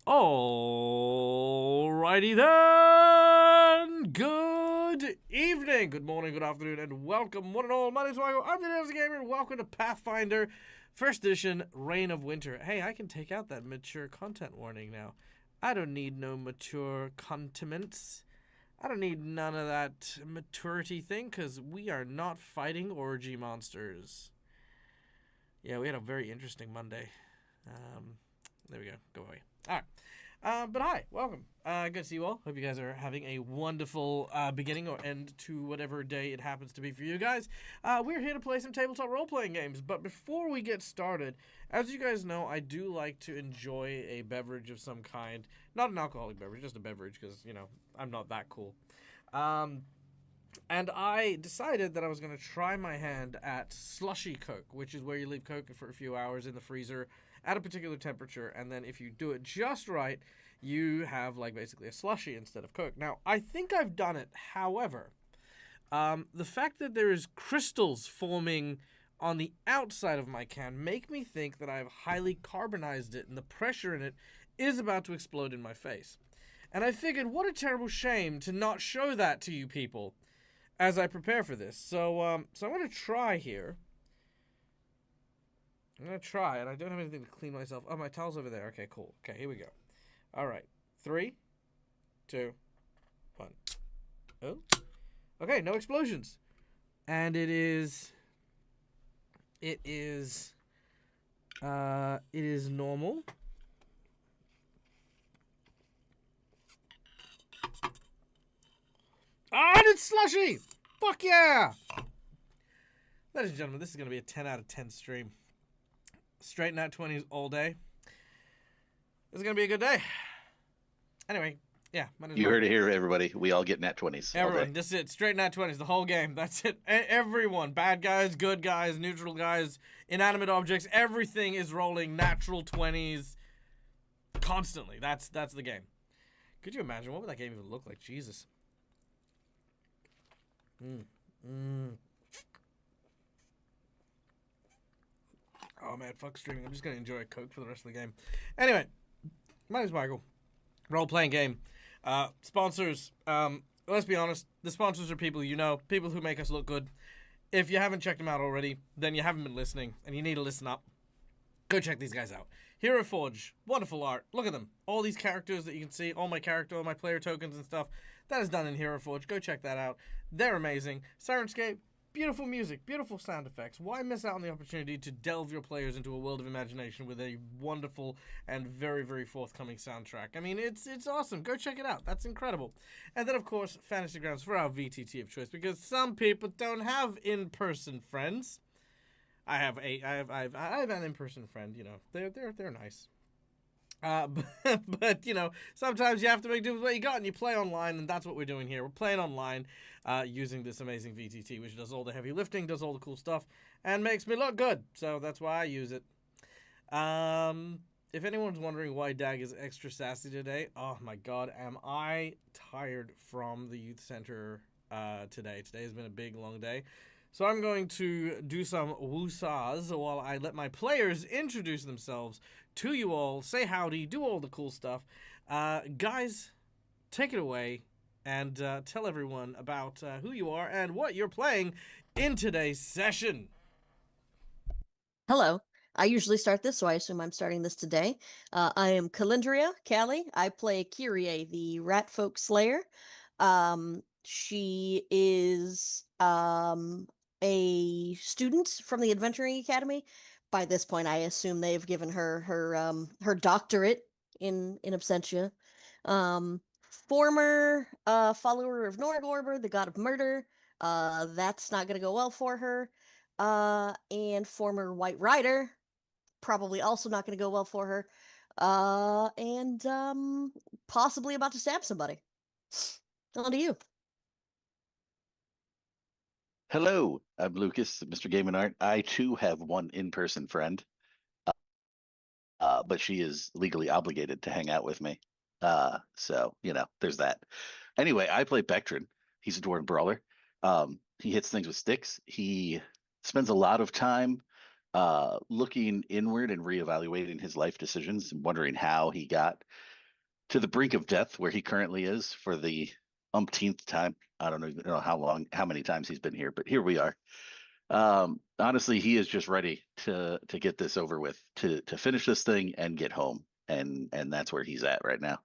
Alrighty then. Good evening, good morning, good afternoon, and welcome one and all. My name's Michael. I'm the Nose Gamer, and welcome to Pathfinder First Edition Reign of Winter. Hey, I can take out that mature content warning now. I don't need no mature condiments. I don't need none of that maturity thing, because we are not fighting orgy monsters. Yeah, we had a very interesting Monday. There we go. Go away. All right. But hi, welcome. Good to see you all. Hope you guys are having a wonderful beginning or end to whatever day it happens to be for you guys. We're here to play some tabletop role-playing games. But before we get started, as you guys know, I do like to enjoy a beverage of some kind. Not an alcoholic beverage, just a beverage, because, you know, I'm not that cool. And I decided that I was going to try my hand at slushy Coke, which is where you leave Coke for a few hours in the freezer at a particular temperature, and then if you do it just right, you have like basically a slushy instead of Coke. Now, I think I've done it. However, the fact that there is crystals forming on the outside of my can make me think that I've highly carbonized it, and the pressure in it is about to explode in my face. And I figured, what a terrible shame to not show that to you people as I prepare for this. So I'm going to try here. I'm going to try, and I don't have anything to clean myself. Oh, my towel's over there. Okay, cool. Okay, here we go. All right. 3, 2, 1. Oh. Okay, no explosions. And it is normal. Ah, it's slushy! Fuck yeah! Ladies and gentlemen, this is going to be a 10 out of 10 stream. Straight nat 20s all day. This is going to be a good day. Anyway, yeah. You heard it here, everybody. We all get nat 20s. Everyone, this is it. Straight nat 20s, the whole game. That's it. Everyone. Bad guys, good guys, neutral guys, inanimate objects. Everything is rolling natural 20s constantly. That's the game. Could you imagine? What would that game even look like? Jesus. Oh man, fuck streaming. I'm just going to enjoy a Coke for the rest of the game. Anyway, my name's Michael. Role-playing game. Sponsors. Let's be honest. The sponsors are people you know. People who make us look good. If you haven't checked them out already, then you haven't been listening, and you need to listen up. Go check these guys out. Hero Forge. Wonderful art. Look at them. All these characters that you can see. All my player tokens and stuff. That is done in Hero Forge. Go check that out. They're amazing. Sirenscape. Beautiful music, beautiful sound effects. Why miss out on the opportunity to delve your players into a world of imagination with a wonderful and very, very forthcoming soundtrack? I mean, it's awesome. Go check it out. That's incredible. And then, of course, Fantasy Grounds for our VTT of choice, because some people don't have in-person friends. I have an in-person friend. You know, they're nice. But you know, sometimes you have to make do with what you got, and you play online, and that's what we're doing here. We're playing online, using this amazing VTT, which does all the heavy lifting, does all the cool stuff, and makes me look good. So that's why I use it. If anyone's wondering why Dag is extra sassy today, oh my god, am I tired from the youth center today. Today has been a big, long day. So I'm going to do some woosahs while I let my players introduce themselves to you all, say howdy, do all the cool stuff. Guys, take it away and tell everyone about who you are and what you're playing in today's session. Hello. I usually start this, so I assume I'm starting this today. I am Calendria Callie. I play Kyrie, the Rat Folk Slayer. She is a student from the Adventuring Academy. By this point, I assume they've given her her doctorate in absentia. Former follower of Norgorber, the god of murder. That's not going to go well for her. And former White Rider, probably also not going to go well for her. And possibly about to stab somebody. On to you. Hello, I'm Lucas, Mr. Game and Art. I too have one in-person friend, but she is legally obligated to hang out with me. So, you know, there's that. Anyway, I play Bectrin. He's a dwarven brawler. He hits things with sticks. He spends a lot of time looking inward and reevaluating his life decisions and wondering how he got to the brink of death where he currently is for the umpteenth time. I don't even know how many times he's been here, but here we are. Honestly, he is just ready to get this over with, to finish this thing and get home, and that's where he's at right now.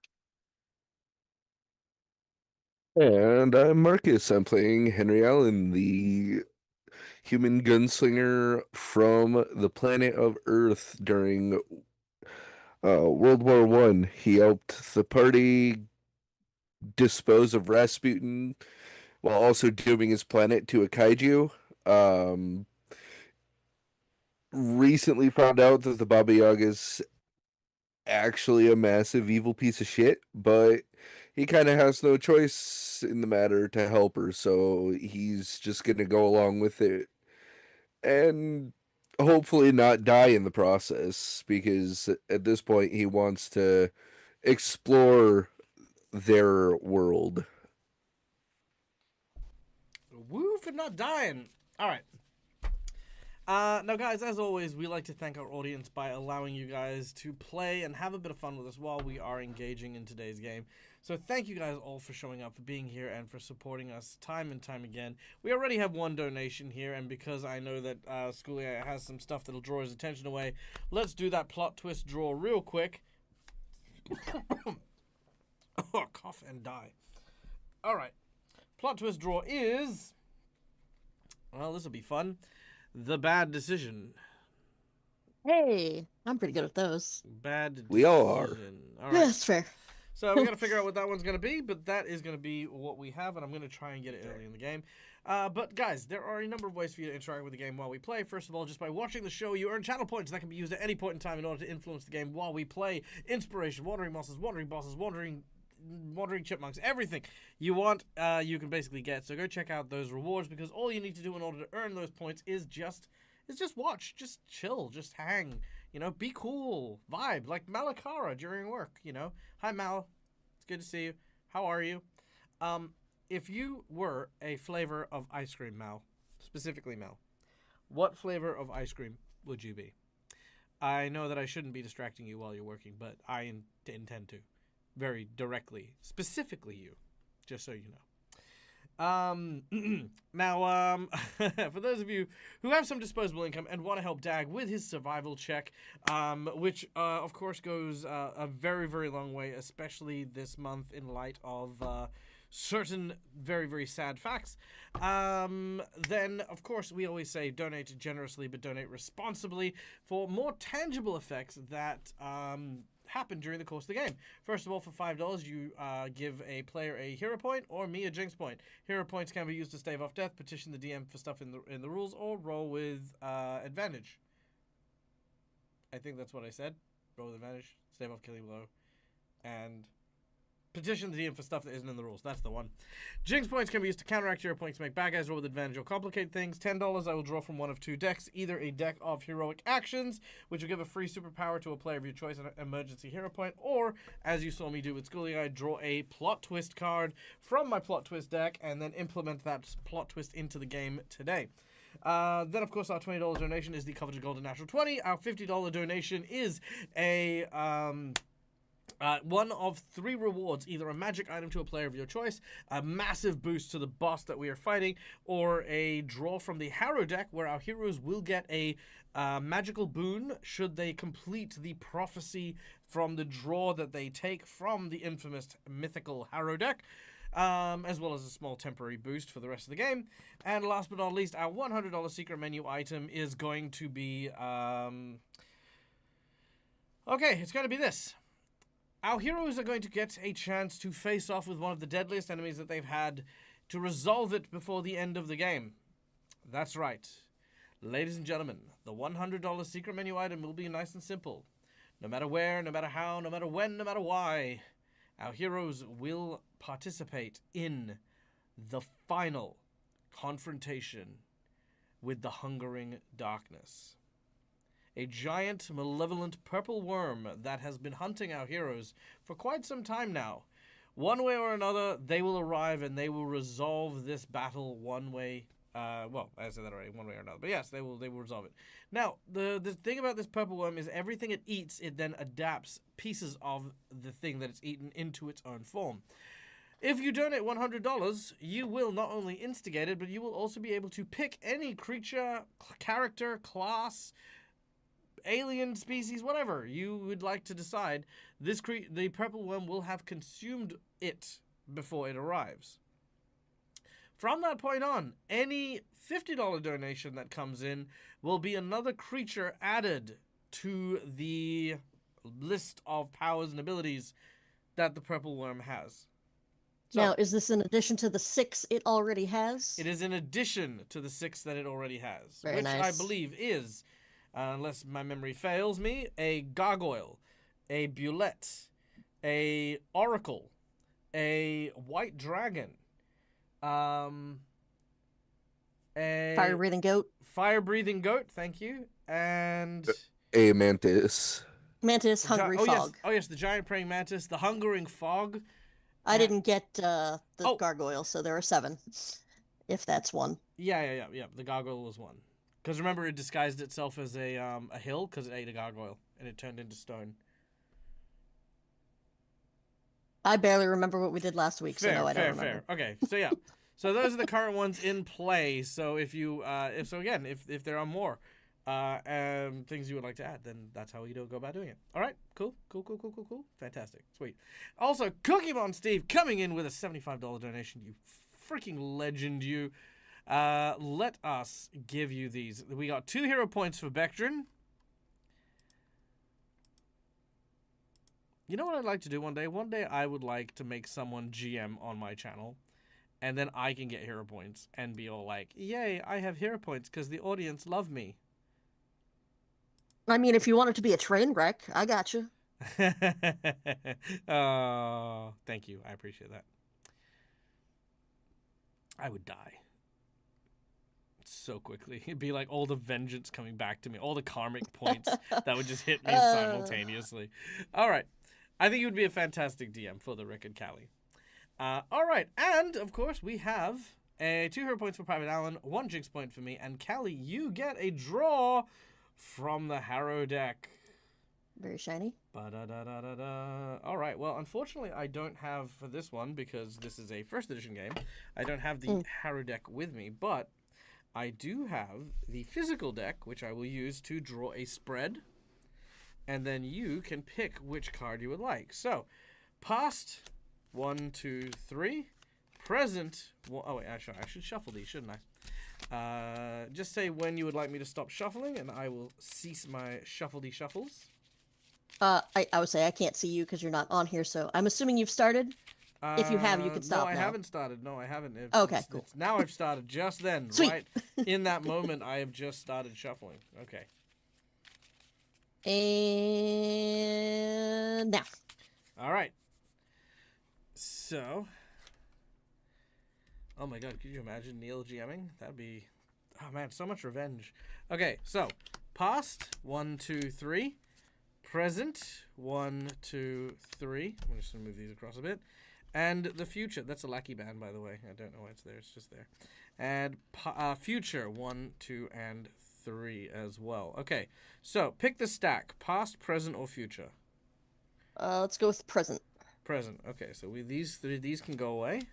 And I'm Marcus. I'm playing Henry Allen, the human gunslinger from the planet of Earth during World War One. He helped the party dispose of Rasputin while also dooming his planet to a kaiju. Um, Recently found out that the Baba Yaga's actually a massive evil piece of shit, but he kind of has no choice in the matter to help her, so he's just gonna go along with it and hopefully not die in the process, because at this point he wants to explore their world. Woo for not dying. All right. Now, guys, as always, we like to thank our audience by allowing you guys to play and have a bit of fun with us while we are engaging in today's game. So thank you guys all for showing up, for being here, and for supporting us time and time again. We already have one donation here, and because I know that Schoolia has some stuff that'll draw his attention away, let's do that plot twist draw real quick. Oh, cough and die. All right. Plot twist draw is... Well, this will be fun. The bad decision. Hey, I'm pretty good at those. Bad decision. We all are. All Yeah, right. that's fair. So we got to figure out what that one's going to be, but that is going to be what we have, and I'm going to try and get it early in the game. But guys, there are a number of ways for you to interact with the game while we play. First of all, just by watching the show, you earn channel points that can be used at any point in time in order to influence the game while we play. Inspiration, wandering monsters, wandering bosses, wandering chipmunks, everything you want, you can basically get. So go check out those rewards, because all you need to do in order to earn those points is just watch, just chill, just hang, be cool, vibe like Malakara during work. Hi Mal, it's good to see you. How are you? If you were a flavor of ice cream, Mal, specifically Mal, what flavor of ice cream would you be? I know that I shouldn't be distracting you while you're working, but I intend to. Very directly, specifically you, just so you know. Now, for those of you who have some disposable income and want to help Dag with his survival check, which, of course, goes a very, very long way, especially this month in light of certain very, very sad facts, then, of course, we always say donate generously, but donate responsibly for more tangible effects that happen during the course of the game. First of all, for $5, you give a player a hero point or me a jinx point. Hero points can be used to stave off death, petition the DM for stuff in the rules, or roll with advantage. I think that's what I said. Roll with advantage, stave off killing blow, and petition the DM for stuff that isn't in the rules. That's the one. Jinx points can be used to counteract hero points to make bad guys roll with advantage or complicate things. $10, I will draw from one of two decks, either a deck of heroic actions, which will give a free superpower to a player of your choice, an emergency hero point, or, as you saw me do with Schoolie, I draw a plot twist card from my plot twist deck and then implement that plot twist into the game today. Then, of course, our $20 donation is the coveted golden natural 20. Our $50 donation is a... one of 3 rewards, either a magic item to a player of your choice, a massive boost to the boss that we are fighting, or a draw from the Harrow deck, where our heroes will get a magical boon should they complete the prophecy from the draw that they take from the infamous mythical Harrow deck, as well as a small temporary boost for the rest of the game. And last but not least, our $100 secret menu item is going to be... Okay, it's going to be this. Our heroes are going to get a chance to face off with one of the deadliest enemies that they've had, to resolve it before the end of the game. That's right. Ladies and gentlemen, the $100 secret menu item will be nice and simple. No matter where, no matter how, no matter when, no matter why, our heroes will participate in the final confrontation with the hungering darkness. A giant, malevolent purple worm that has been hunting our heroes for quite some time now. One way or another, they will arrive and they will resolve this battle one way Well, I said that already, one way or another. But yes, they will resolve it. Now, the thing about this purple worm is everything it eats, it then adapts pieces of the thing that it's eaten into its own form. If you donate $100, you will not only instigate it, but you will also be able to pick any creature, character, class, alien species, whatever you would like to decide. The purple worm will have consumed it before it arrives. From that point on, any $50 donation that comes in will be another creature added to the list of powers and abilities that the purple worm has. So, Now, is this in addition to the 6 it already has? it is in addition to the 6 that it already has, Very which I nice. believe is, unless my memory fails me, a gargoyle, a bulette, a oracle, a white dragon, a Fire-breathing goat. fire-breathing goat, thank you, and A mantis. Mantis, hungry fog. Yes, the giant praying mantis, the hungering fog. I didn't get the Oh. gargoyle, so there are 7. If that's one. Yeah. The gargoyle was one. Because remember, it disguised itself as a hill because it ate a gargoyle and it turned into stone. I barely remember what we did last week, so no, I don't remember. Fair. Okay, so yeah. So those are the current ones in play. So if there are more things you would like to add, then that's how you go about doing it. All right, cool. Fantastic, sweet. Also, Cookiemon Steve coming in with a $75 donation. You freaking legend, you. Let us give you these. We got 2 hero points for Bectrin. You know what I'd like to do one day? One day I would like to make someone GM on my channel, and then I can get hero points and be all like, yay, I have hero points because the audience love me. I mean, if you want it to be a train wreck, I got you. Oh, thank you. I appreciate that. I would die so quickly. It'd be like all the vengeance coming back to me, all the karmic points that would just hit me simultaneously. All right. I think it would be a fantastic DM for the Rick and Callie. All right. And, of course, we have 2 hero points for Private Allen, 1 Jinx point for me, and Callie, you get a draw from the Harrow deck. Very shiny. Ba-da-da-da-da-da. All right. Well, unfortunately, I don't have for this one because this is a first edition game. I don't have the Harrow deck with me, but I do have the physical deck, which I will use to draw a spread. And then you can pick which card you would like. So, past, 1, 2, 3. Present. Oh, wait, I should shuffle these, shouldn't I? Just say when you would like me to stop shuffling, and I will cease my shuffle-y shuffles. I would say I can't see you because you're not on here, so I'm assuming you've started. If you have, you can stop No, I now. haven't started. No, I haven't. Okay, cool. Now I've started. Just then, Sweet. right in that moment, I have just started shuffling. Okay. And now. All right. So, oh my God, could you imagine Neil GMing? That'd be, oh man, so much revenge. Okay, so past 1, 2, 3. Present 1, 2, 3. I'm just gonna move these across a bit. And the future. That's a Lackey band, by the way. I don't know why it's there. It's just there. And future 1, 2, and 3 as well. Okay, so pick the stack: past, present, or future. Let's go with present. Present. Okay, so these can go away.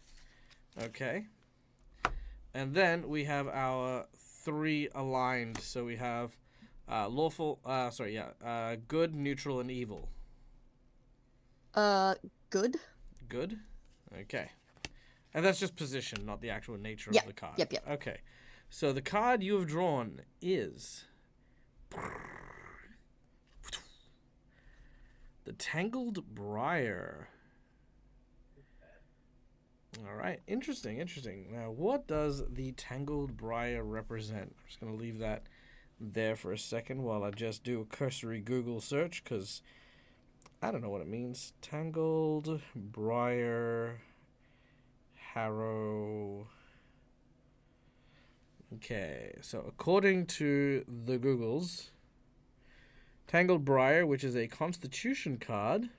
Okay, and then we have our 3 aligned. So we have good, neutral, and evil. Good. Good. Okay. And that's just position, not the actual nature of the card. Yep. Okay. So the card you have drawn is the Tangled Briar. All right. Interesting. Now, what does the Tangled Briar represent? I'm just going to leave that there for a second while I just do a cursory Google search, because I don't know what it means. Tangled Briar Harrow. Okay, so according to the Googles, Tangled Briar, which is a Constitution card,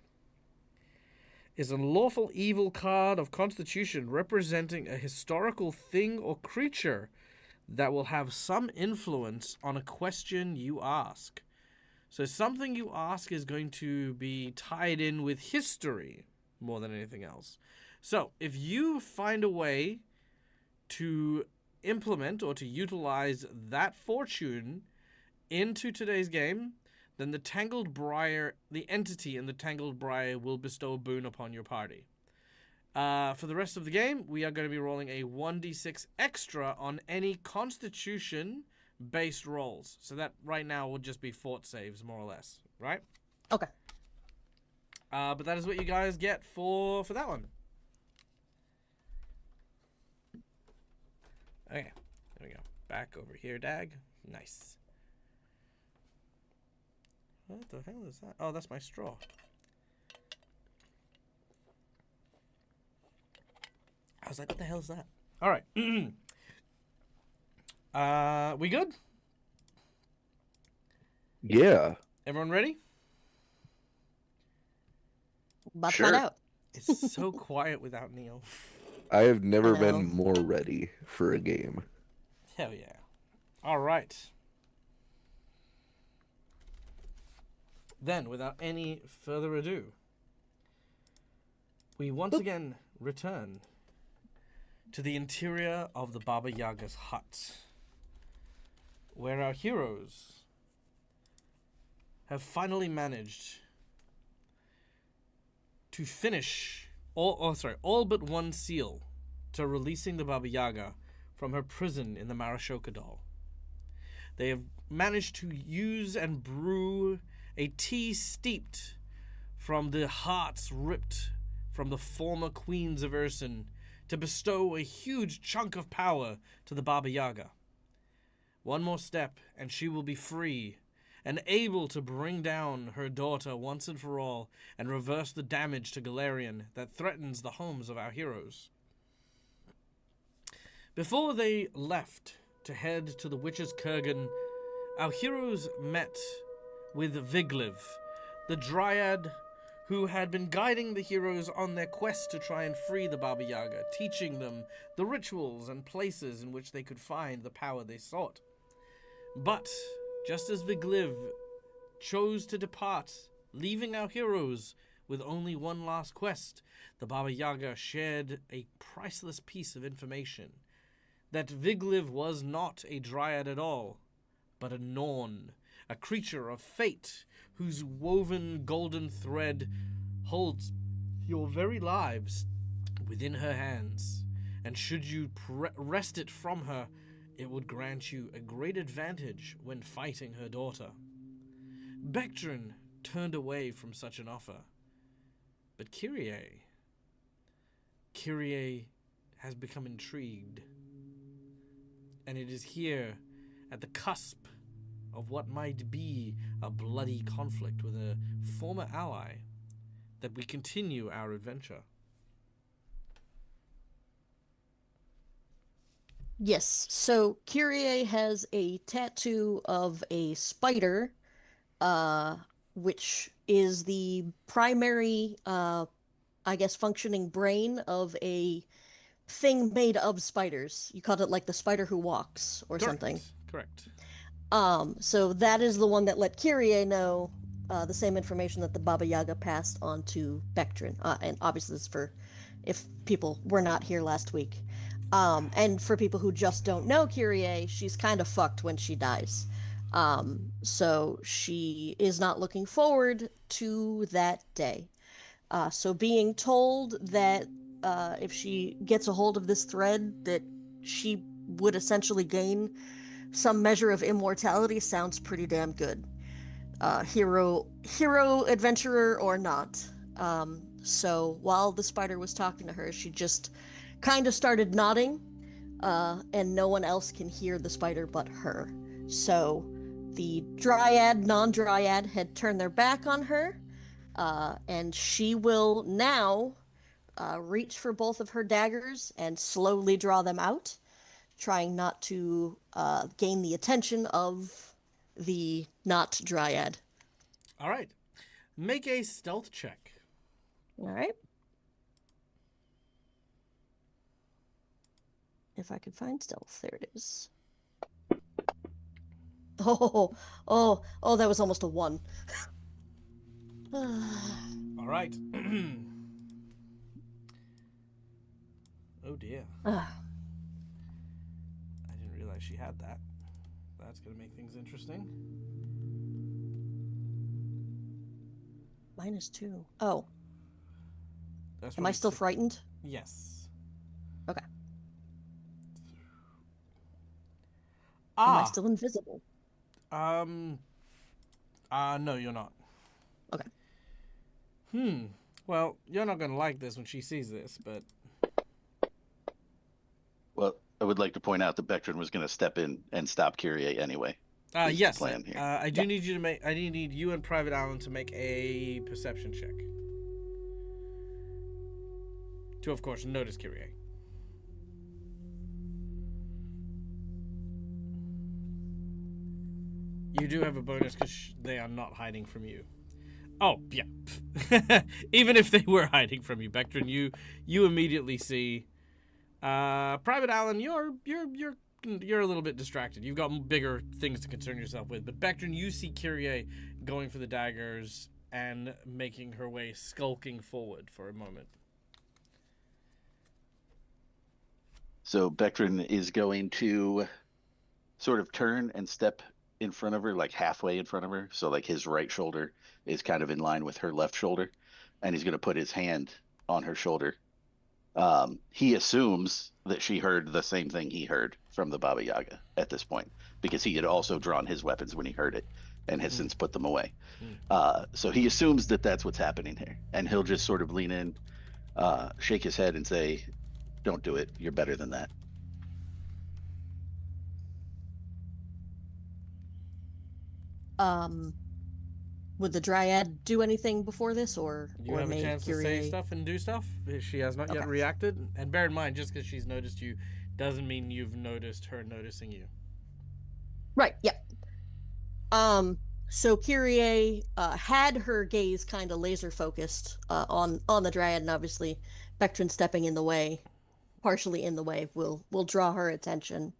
is an unlawful evil card of Constitution representing a historical thing or creature that will have some influence on a question you ask. So something you ask is going to be tied in with history more than anything else. So if you find a way to implement or to utilize that fortune into today's game, then the Tangled Briar, the entity in the Tangled Briar, will bestow a boon upon your party. For the rest of the game, we are going to be rolling a 1d6 extra on any Constitution-based rolls. So that right now will just be fort saves, more or less, right? Okay. But that is what you guys get for that one. Okay, there we go. Back over here, Dag. Nice. What the hell is that? Oh, that's my straw. I was like, what the hell is that? All right. We good? Yeah. Everyone ready? About to Sure. find out. It's so quiet without Neil. I have never I been know. more ready for a game. Hell yeah. All right. Then, without any further ado, we once again return to the interior of the Baba Yaga's hut, where our heroes have finally managed to finish all but one seal to releasing the Baba Yaga from her prison in the Marashoka Doll. They have managed to use and brew a tea steeped from the hearts ripped from the former queens of Ursun to bestow a huge chunk of power to the Baba Yaga. One more step and she will be free and able to bring down her daughter once and for all and reverse the damage to Galarian that threatens the homes of our heroes. Before they left to head to the Witch's Kurgan, our heroes met with Vigliv, the Dryad who had been guiding the heroes on their quest to try and free the Baba Yaga, teaching them the rituals and places in which they could find the power they sought. But, just as Vigliv chose to depart, leaving our heroes with only one last quest, the Baba Yaga shared a priceless piece of information. That Vigliv was not a Dryad at all, but a Norn, a creature of fate whose woven golden thread holds your very lives within her hands. And should you wrest it from her, it would grant you a great advantage when fighting her daughter. Bectrin turned away from such an offer. But Kyrie has become intrigued. And it is here, at the cusp of what might be a bloody conflict with a former ally, that we continue our adventure. Yes. So Kyrie has a tattoo of a spider, which is the primary, I guess, functioning brain of a thing made of spiders. You called it like the spider who walks or something. Correct. So that is the one that let Kyrie know the same information that the Baba Yaga passed on to Bectrin. And obviously this is for if people were not here last week. And for people who just don't know Kyrie, she's kind of fucked when she dies. So she is not looking forward to that day. So being told that if she gets a hold of this thread, that she would essentially gain some measure of immortality sounds pretty damn good. Hero adventurer or not. So while the spider was talking to her, she just kind of started nodding, and no one else can hear the spider but her. So the Dryad, non-Dryad, had turned their back on her, and she will now reach for both of her daggers and slowly draw them out, trying not to gain the attention of the not Dryad. All right. Make a stealth check. All right. If I could find stealth, there it is. Oh, that was almost a 1. All right. Oh dear. Ah, I didn't realize she had that. That's going to make things interesting. -2. Oh, That's am I probably still frightened? Yes. Okay. Am I Ah. still invisible? No, you're not. Okay. Well, you're not going to like this when she sees this, but Well, I would like to point out that Bectrin was going to step in and stop Kyrie anyway. Is yes, the plan here. I do need you to make. I do need you and Private Allen to make a perception check. To, of course, notice Kyrie. You do have a bonus because they are not hiding from you. Oh yeah. Even if they were hiding from you, Bectrin, you immediately see. Private Allen, you're a little bit distracted. You've got bigger things to concern yourself with. But Bectrin, you see Kyrie going for the daggers and making her way, skulking forward for a moment. So Bectrin is going to sort of turn and step in front of her, like halfway in front of her. So like his right shoulder is kind of in line with her left shoulder, and he's going to put his hand on her shoulder. He assumes that she heard the same thing he heard from the Baba Yaga at this point, because he had also drawn his weapons when he heard it and has since put them away. So he assumes that that's what's happening here, and he'll just sort of lean in, shake his head and say, "Don't do it. You're better than that." Would the Dryad do anything before this, or You have a may chance to say Kyrie... stuff and do stuff. She has not yet Okay. reacted. And bear in mind, just because she's noticed you doesn't mean you've noticed her noticing you. Right, yeah. So Kyrie had her gaze kind of laser focused on the Dryad, and obviously Bectrin stepping in the way, partially in the way, will draw her attention.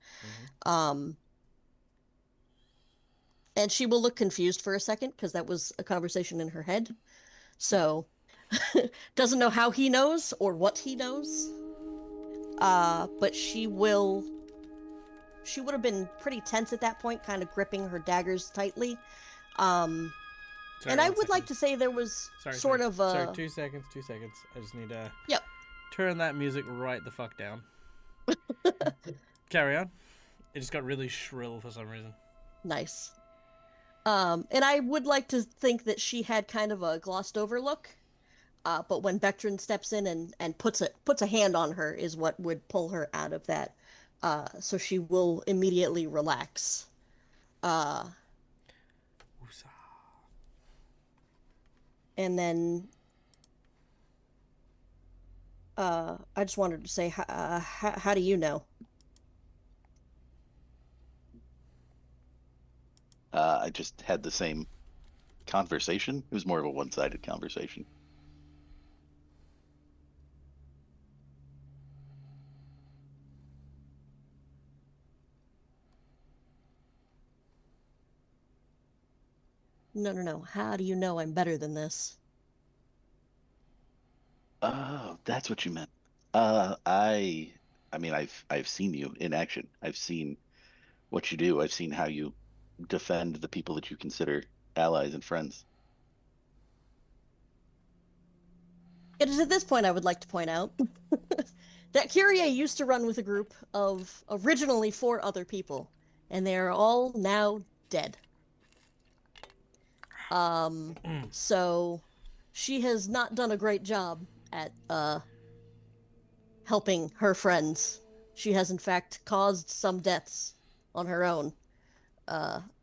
And she will look confused for a second because that was a conversation in her head. So doesn't know how he knows or what he knows. But she would have been pretty tense at that point, kind of gripping her daggers tightly. Sorry, And I 1 would like second. to say there was Sorry, of Sorry, 2 seconds. I just need to Yep. turn that music right the fuck down. Carry on. It just got really shrill for some reason. Nice. And I would like to think that she had kind of a glossed over look. But when Bectrin steps in and puts a hand on her is what would pull her out of that. So she will immediately relax. And then I just wanted to say, how do you know? I just had the same conversation. It was more of a one-sided conversation. No. How do you know I'm better than this? Oh, that's what you meant. I mean, I've seen you in action. I've seen what you do. I've seen how you defend the people that you consider allies and friends. It is at this point I would like to point out that Kyrie used to run with a group of originally 4 other people, and they are all now dead. So she has not done a great job at helping her friends. She has in fact caused some deaths on her own.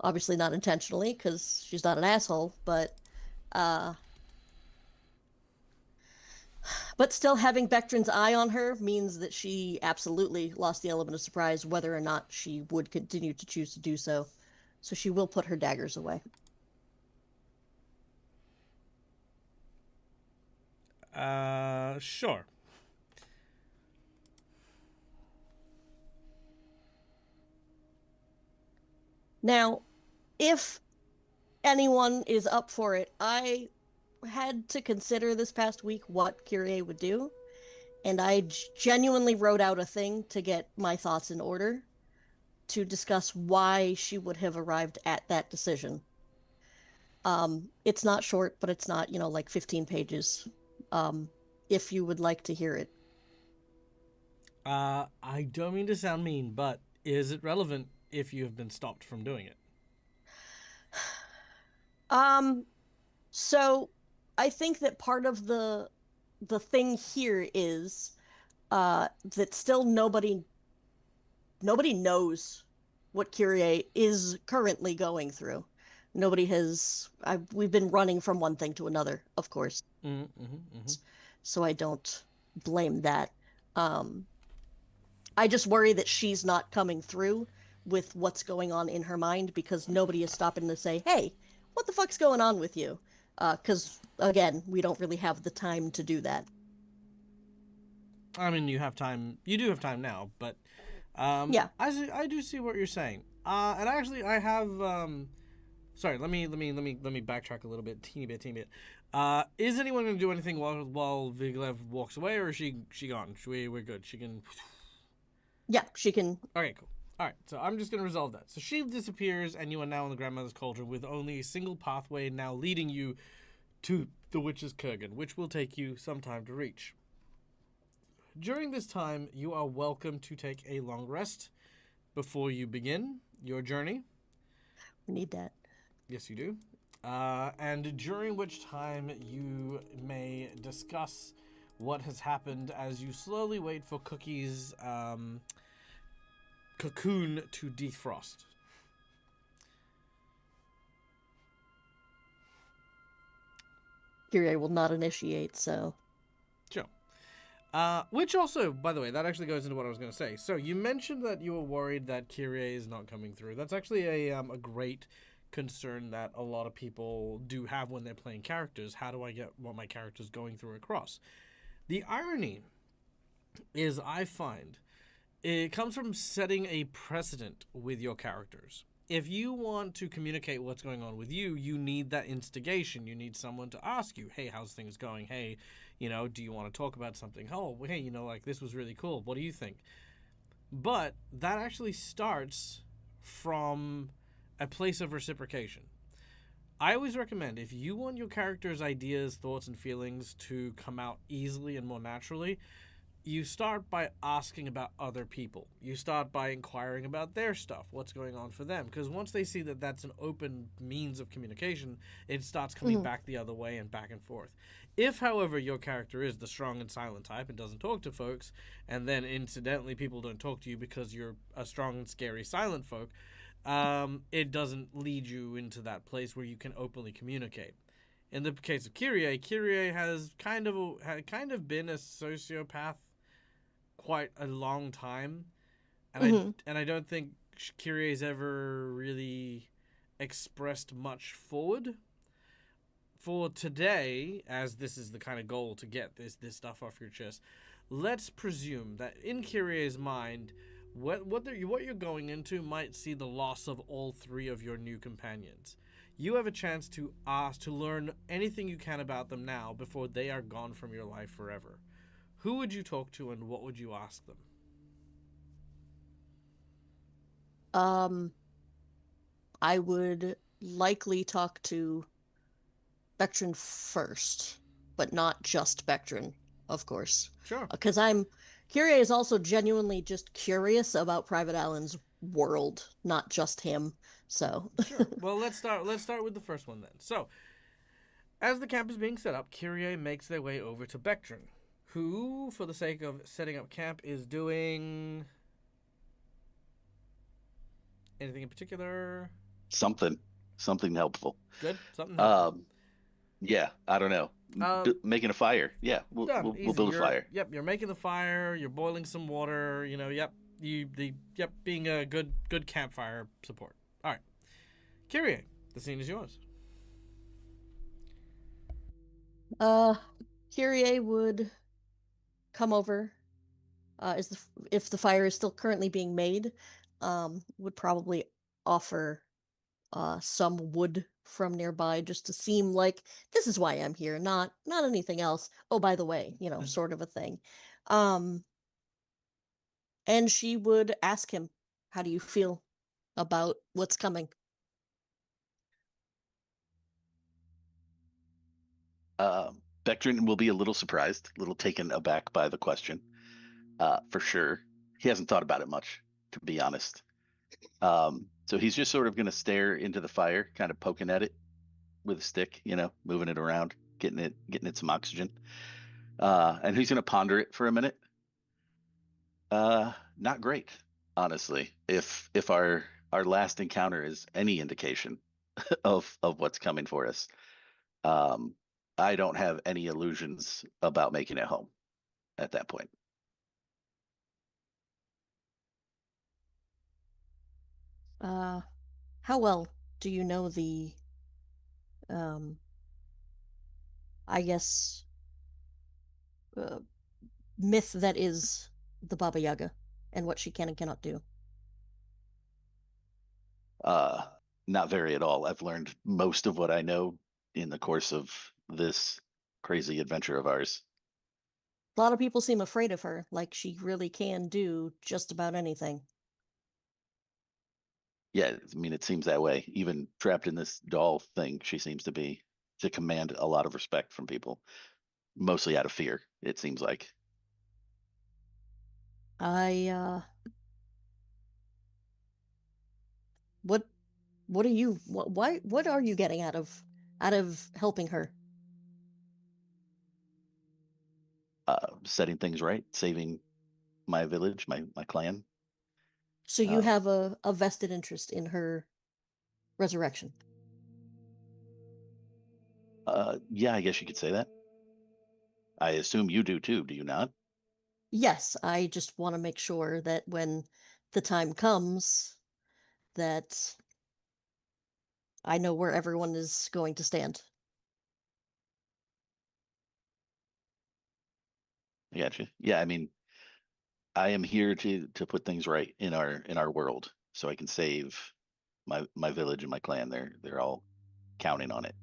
Obviously not intentionally, because she's not an asshole, but still having Bectrin's eye on her means that she absolutely lost the element of surprise whether or not she would continue to choose to do so. So she will put her daggers away. Sure. Now, if anyone is up for it, I had to consider this past week what Kyrie would do, and I genuinely wrote out a thing to get my thoughts in order to discuss why she would have arrived at that decision. It's not short, but it's not, like 15 pages. Um, if you would like to hear it. I don't mean to sound mean, but is it relevant if you have been stopped from doing it? So I think that part of the thing here is that still nobody knows what Kyrie is currently going through. Nobody has. We've been running from one thing to another, of course. So I don't blame that. I just worry that she's not coming through with what's going on in her mind because nobody is stopping to say, "Hey, what the fuck's going on with you?" Because again, we don't really have the time to do that. I mean, you have time. You do have time now, but Yeah. I do see what you're saying. And actually, I have. Sorry, let me backtrack a little bit, teeny bit. Is anyone going to do anything while Viglev walks away, or is she gone? We're good. She can. Yeah, she can. Okay, cool. All right, so I'm just going to resolve that. So she disappears, and you are now in the Grandmother's Cauldron with only a single pathway now leading you to the Witch's Kurgan, which will take you some time to reach. During this time, you are welcome to take a long rest before you begin your journey. We need that. Yes, you do. And during which time you may discuss what has happened as you slowly wait for Cookie's cocoon to defrost. Kyrie will not initiate, so. Sure. Which also, by the way, that actually goes into what I was going to say. So you mentioned that you were worried that Kyrie is not coming through. That's actually a great concern that a lot of people do have when they're playing characters. How do I get what my character's going through across? The irony is, I find, it comes from setting a precedent with your characters. If you want to communicate what's going on with you, you need that instigation. You need someone to ask you, hey, how's things going? Hey, do you want to talk about something? Oh, hey, like this was really cool. What do you think? But that actually starts from a place of reciprocation. I always recommend, if you want your character's ideas, thoughts, and feelings to come out easily and more naturally, you start by asking about other people. You start by inquiring about their stuff, what's going on for them. Because once they see that that's an open means of communication, it starts coming back the other way and back and forth. If, however, your character is the strong and silent type and doesn't talk to folks, and then incidentally people don't talk to you because you're a strong and scary silent folk, it doesn't lead you into that place where you can openly communicate. In the case of Kyrie has kind of been a sociopath quite a long time, and I don't think Kyrie's ever really expressed much forward. For today, as this is the kind of goal to get this stuff off your chest, let's presume that in Kyrie's mind, what you're going into might see the loss of all three of your new companions. You have a chance to learn anything you can about them now before they are gone from your life forever. Who would you talk to and what would you ask them? I would likely talk to Bectrin first, but not just Bectrin, of course. Sure. Because Kyrie is also genuinely just curious about Private Allen's world, not just him. So. Sure. Well, let's start with the first one then. So, as the camp is being set up, Kyrie makes their way over to Bectrin, who, for the sake of setting up camp, is doing anything in particular? Something helpful. Good. Something helpful. Yeah, I don't know. Making a fire. Yeah, we'll build a fire. Yep, you're making the fire. You're boiling some water. Yep. Being a good campfire support. All right, Kyrie, the scene is yours. Kyrie would come over. If the fire is still currently being made, would probably offer some wood from nearby just to seem like this is why I'm here, not anything else. Oh, by the way, sort of a thing. Um, and she would ask him, "How do you feel about what's coming?" Vectrin will be a little surprised, a little taken aback by the question, for sure. He hasn't thought about it much, to be honest. So he's just sort of going to stare into the fire, kind of poking at it with a stick, moving it around, getting it some oxygen. And he's going to ponder it for a minute. Not great, honestly. If our last encounter is any indication of what's coming for us, um, I don't have any illusions about making it home at that point. How well do you know the, um, I guess, uh, myth that is the Baba Yaga and what she can and cannot do? Uh, Not very at all. I've learned most of what I know in the course of this crazy adventure of ours. A lot of people seem afraid of her, like she really can do just about anything. Yeah, I mean, it seems that way. Even trapped in this doll thing, she seems to command a lot of respect from people, mostly out of fear, it seems like. I what what are you what are you getting out of helping her? Setting things right, saving my village, my clan. So you Um, have a vested interest in her resurrection. yeah, I guess you could say that. I assume you do too, do you not? Yes, I just want to make sure that when the time comes that I know where everyone is going to stand. I got you. Yeah, I mean, I am here to put things right in our world, so I can save my village and my clan. They're all counting on it.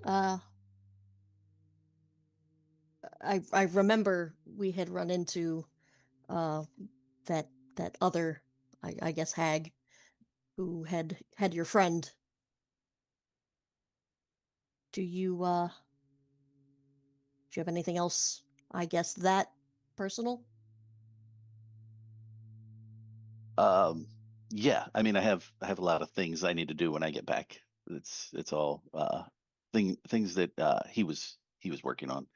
Uh I remember we had run into uh that that other I guess hag who had your friend. Do you have anything else, I guess, that personal? Um, yeah, I mean, I have a lot of things I need to do when I get back. It's all things that he was working on.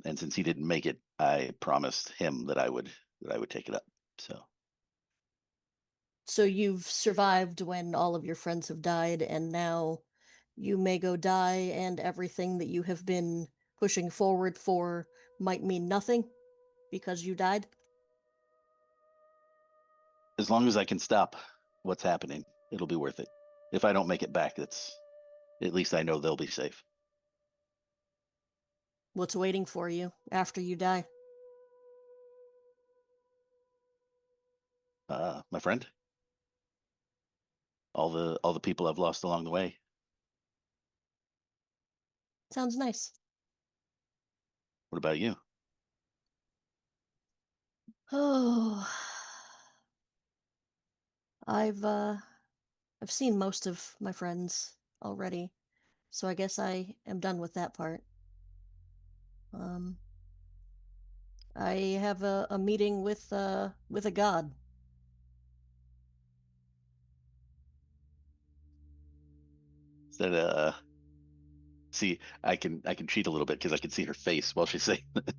And since he didn't make it, I promised him that I would take it up. So So you've survived when all of your friends have died, and now you may go die, and everything that you have been pushing forward for might mean nothing because you died? as long as I can stop what's happening, it'll be worth it. If I don't make it back, that's at least I know they'll be safe. What's waiting for you after you die? My friend, all the people I've lost along the way. Sounds nice. What about you? Oh, I've seen most of my friends already, so I guess I am done with that part. Um, I have a meeting with a god. Is that see, I can cheat a little bit because I can see her face while she's saying that.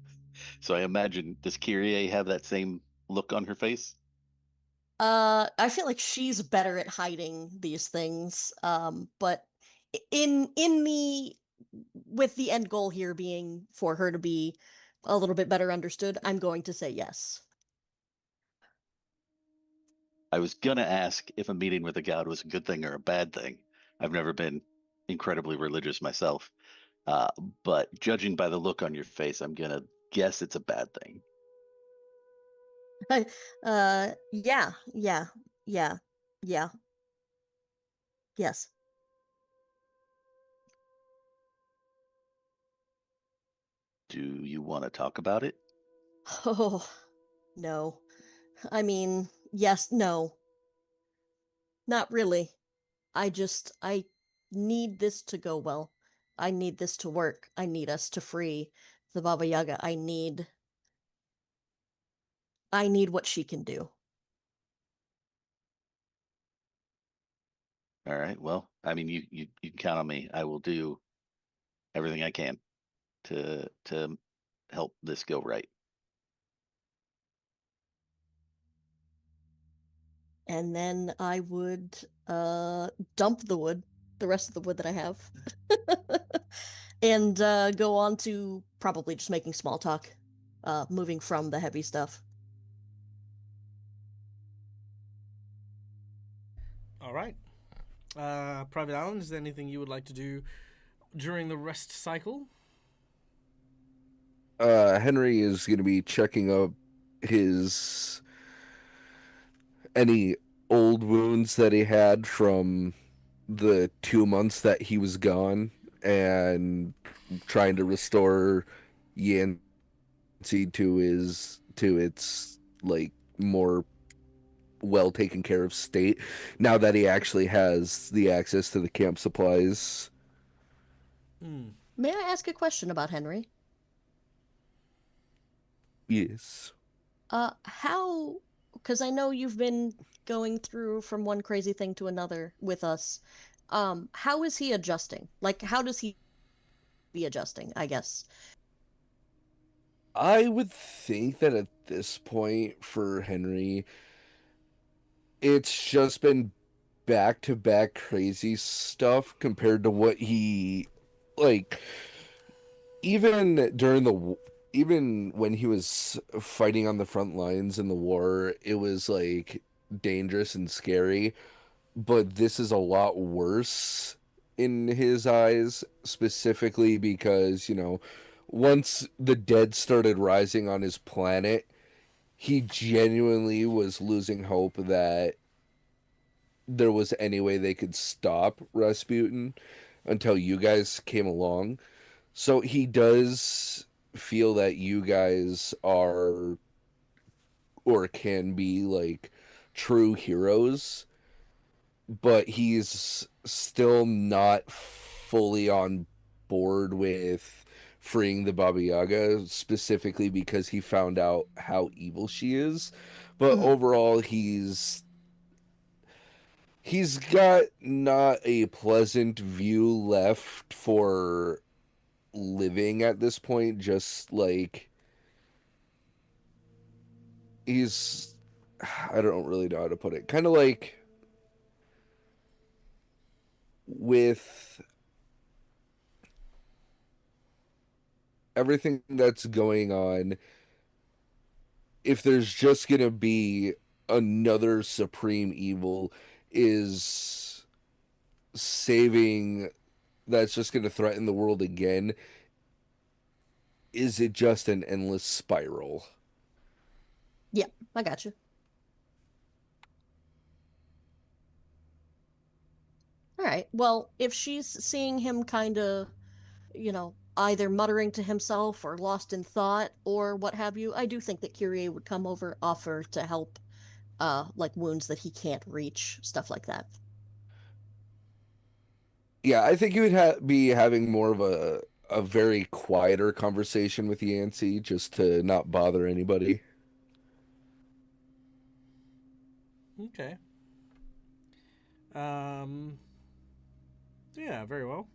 So I imagine, does Kyrie have that same look on her face? I feel like she's better at hiding these things. But in the with the end goal here being for her to be a little bit better understood, I'm going to say yes. I was gonna ask if a meeting with a god was a good thing or a bad thing. I've never been incredibly religious myself, uh, but judging by the look on your face, I'm gonna guess it's a bad thing. Yeah, yeah, yeah, yeah, yes. Do you want to talk about it? Oh, no. I mean, yes, no. Not really. I need this to go well. I need this to work. I need us to free the Baba Yaga. I need what she can do. All right. Well, I mean, you can count on me. I will do everything I can to help this go right. And then I would dump the wood, the rest of the wood that I have. And go on to probably just making small talk, moving from the heavy stuff. All right. Private Allen, is there anything you would like to do during the rest cycle? Henry is going to be checking up his any old wounds that he had from the 2 months that he was gone and trying to restore Yancey to its like more well taken care of state now that he actually has the access to the camp supplies. Hmm. May I ask a question about Henry? Yes. How, because I know you've been going through from one crazy thing to another with us. How is he adjusting? Like, how does he be adjusting, I guess? I would think that at this point for Henry, it's just been back to back crazy stuff compared to what he like even during the even when he was fighting on the front lines in the war, it was like dangerous and scary, but this is a lot worse in his eyes, specifically because, once the dead started rising on his planet, he genuinely was losing hope that there was any way they could stop Rasputin until you guys came along. So he does feel that you guys are or can be like true heroes, but he's still not fully on board with freeing the Baba Yaga, specifically because he found out how evil she is. But Mhm. overall, he's got not a pleasant view left for living at this point. Just like he's, I don't really know how to put it. Kind of like with everything that's going on, if there's just gonna be another supreme evil, is saving that's just gonna threaten the world again. Is it just an endless spiral? Yeah, I got you. All right. Well, if she's seeing him kind of, either muttering to himself or lost in thought or what have you, I do think that Kyrie would come over, offer to help, like wounds that he can't reach, stuff like that. Yeah, I think you would be having more of a very quieter conversation with Yancey just to not bother anybody. Okay. Um. Yeah. Very well.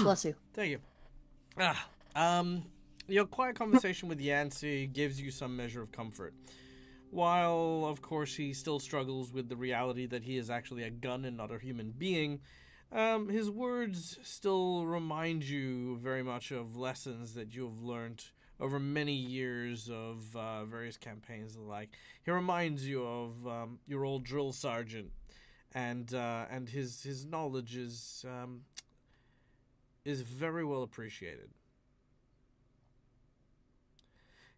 Bless you. Thank you. Ah. Your quiet conversation with Yancey gives you some measure of comfort. While, of course, he still struggles with the reality that he is actually a gun and not a human being, his words still remind you very much of lessons that you have learned over many years of various campaigns and the like. He reminds you of your old drill sergeant, and his knowledge is very well appreciated.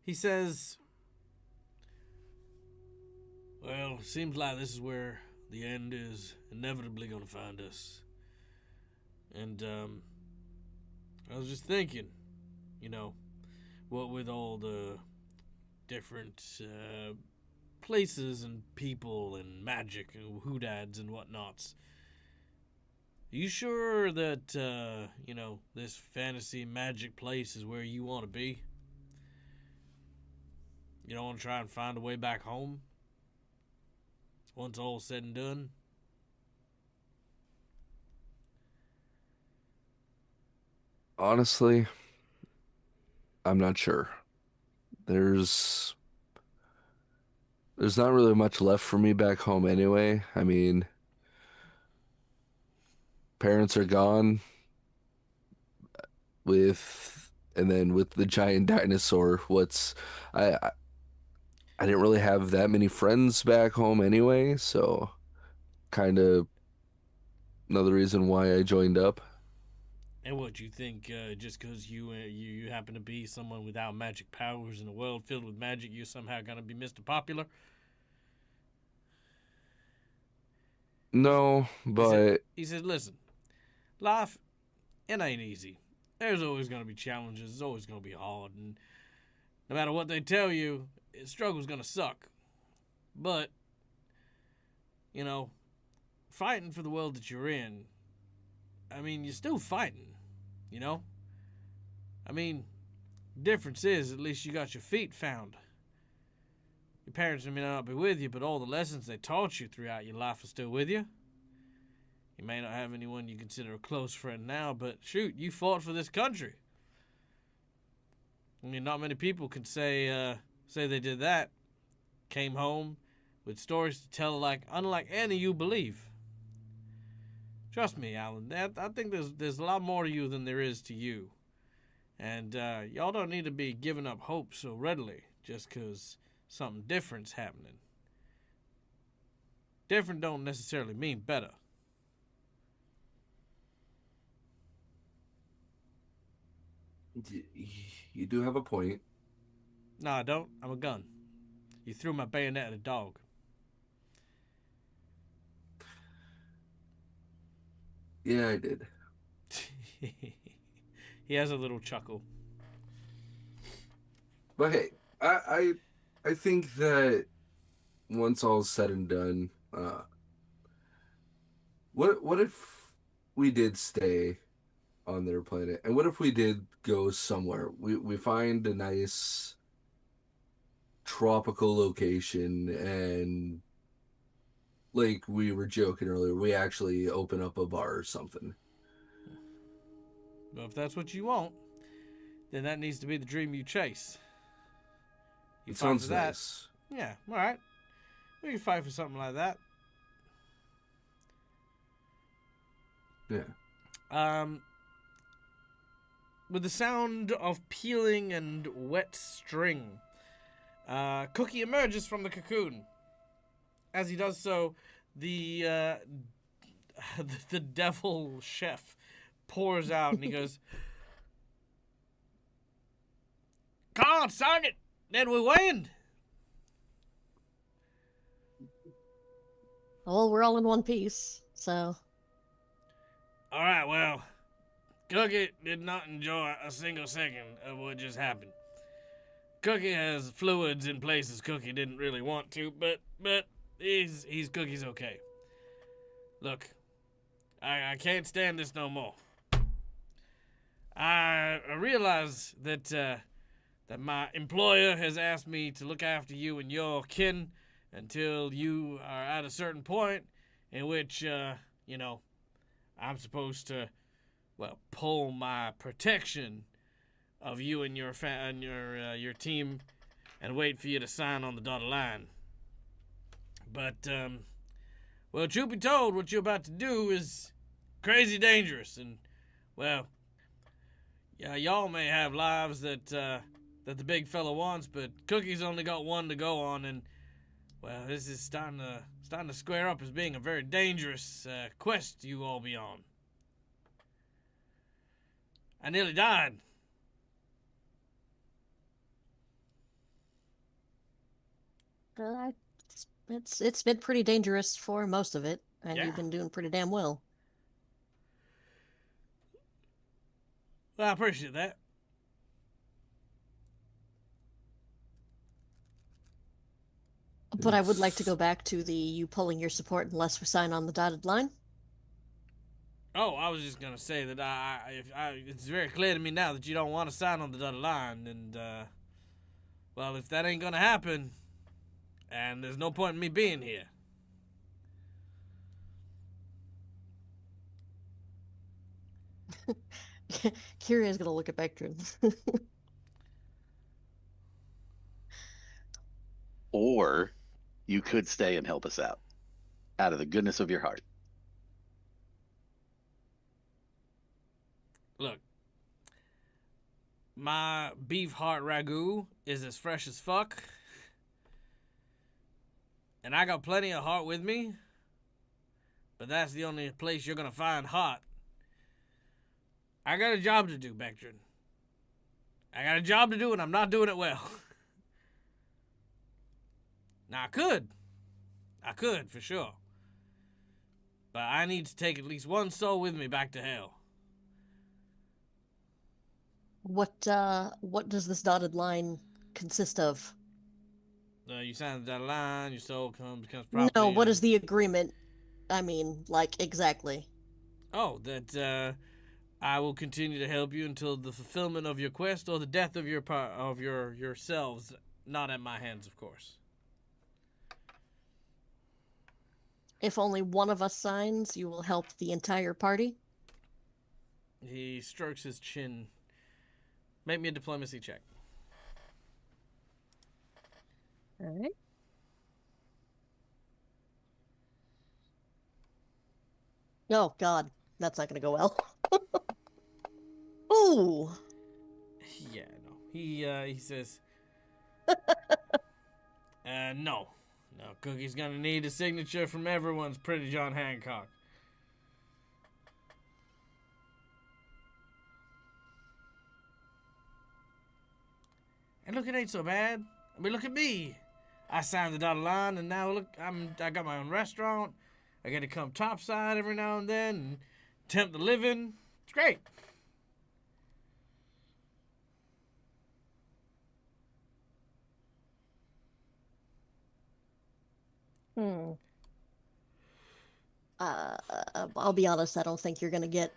he says, well, seems like this is where the end is inevitably going to find us. And I was just thinking, you know, what with all the different places and people and magic and hoodads and whatnots. Are you sure that, you know, this fantasy magic place is where you want to be? You don't want to try and find a way back home? Once all said and done? Honestly, I'm not sure. There's there's not really much left for me back home anyway. I mean, parents are gone and then with the giant dinosaur, I I I didn't really have that many friends back home anyway, so kind of another reason why I joined up. And what, you think just because you happen to be someone without magic powers in a world filled with magic, you're somehow going to be Mr. Popular? No, but He said, listen, life, it ain't easy. There's always going to be challenges. It's always going to be hard. And no matter what they tell you, struggle's going to suck. But, you know, fighting for the world that you're in, I mean, you're still fighting, you know? I mean, difference is at least you got your feet found. Your parents may not be with you, but all the lessons they taught you throughout your life are still with you. You may not have anyone you consider a close friend now, but shoot, you fought for this country. I mean, not many people can say they did that. Came home with stories to tell unlike any you believe. Trust me, Alan. I think there's a lot more to you than there is to you. And y'all don't need to be giving up hope so readily just because something different's happening. Different don't necessarily mean better. you do have a point. No, I don't. I'm a gun. You threw my bayonet at a dog. Yeah, I did. He has a little chuckle. But hey, I think that once all's said and done, what if we did stay on their planet, and what if we did go somewhere? We find a nice tropical location, and like we were joking earlier, we actually open up a bar or something. But if that's what you want, then that needs to be the dream you chase. You It fight sounds for that. nice. Yeah, all right. We can fight for something like that. Yeah. With the sound of peeling and wet string, Cookie emerges from the cocoon. As he does so, the the devil chef pours out and he goes, "Come on, Sergeant! Then we win!" Well, we're all in one piece, so. All right, well, Cookie did not enjoy a single second of what just happened. Cookie has fluids in places Cookie didn't really want to, but he's Cookie's okay. Look, I can't stand this no more. I realize that that my employer has asked me to look after you and your kin until you are at a certain point in which you know, I'm supposed to, well, pull my protection of you and your your team and wait for you to sign on the dotted line. But well, truth be told, what you're about to do is crazy dangerous, and well, yeah, y'all may have lives that that the big fella wants, but Cookie's only got one to go on, and well, this is starting to square up as being a very dangerous quest you all be on. I nearly died. It's been pretty dangerous for most of it, and Yeah. you've been doing pretty damn well. Well, I appreciate that. But I would like to go back to the you pulling your support unless we sign on the dotted line. Oh, I was just gonna say that it's very clear to me now that you don't want to sign on the dotted line, and well, if that ain't gonna happen, and there's no point in me being here. Kiria's gonna look at Vectrin. Or you could stay and help us out of the goodness of your heart. Look, my beef heart ragu is as fresh as fuck, and I got plenty of heart with me, but that's the only place you're gonna find hot. I got a job to do, Vectrin. I got a job to do, and I'm not doing it well. Now, I could, for sure. But I need to take at least one soul with me back to hell. What does this dotted line consist of? You sign the dotted line, your soul becomes property. No, what is the agreement? I mean, like, exactly. Oh, that I will continue to help you until the fulfillment of your quest or the death of yourselves. Not at my hands, of course. If only one of us signs, you will help the entire party. He strokes his chin. Make me a diplomacy check. All right. Oh God, that's not gonna go well. Ooh. Yeah, no. He says, no. No, Cookie's gonna need a signature from everyone's pretty John Hancock. And look, it ain't so bad. I mean, look at me. I signed the dotted line, and now look, I got my own restaurant. I get to come topside every now and then and tempt the living. It's great. Hmm. I'll be honest, I don't think you're gonna get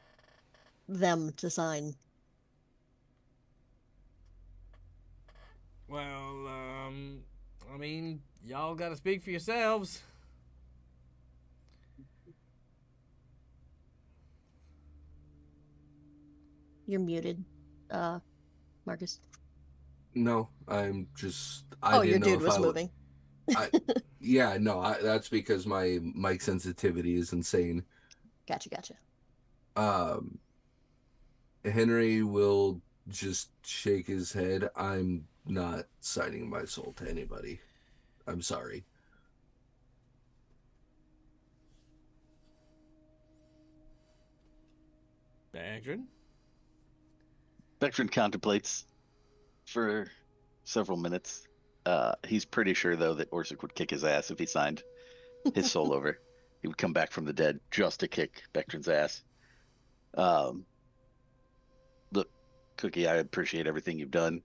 them to sign. Well, I mean, y'all gotta speak for yourselves. You're muted, Marcus. No, I'm just. Oh, I your didn't know dude if was I. moving. Yeah, no, that's because my mic sensitivity is insane. Gotcha. Um, Henry will just shake his head. I'm not signing my soul to anybody. I'm sorry. Bagrin? Vectrin contemplates for several minutes. He's pretty sure, though, that Orsic would kick his ass if he signed his soul over. He would come back from the dead just to kick Vectrin's ass. Look, Cookie, I appreciate everything you've done.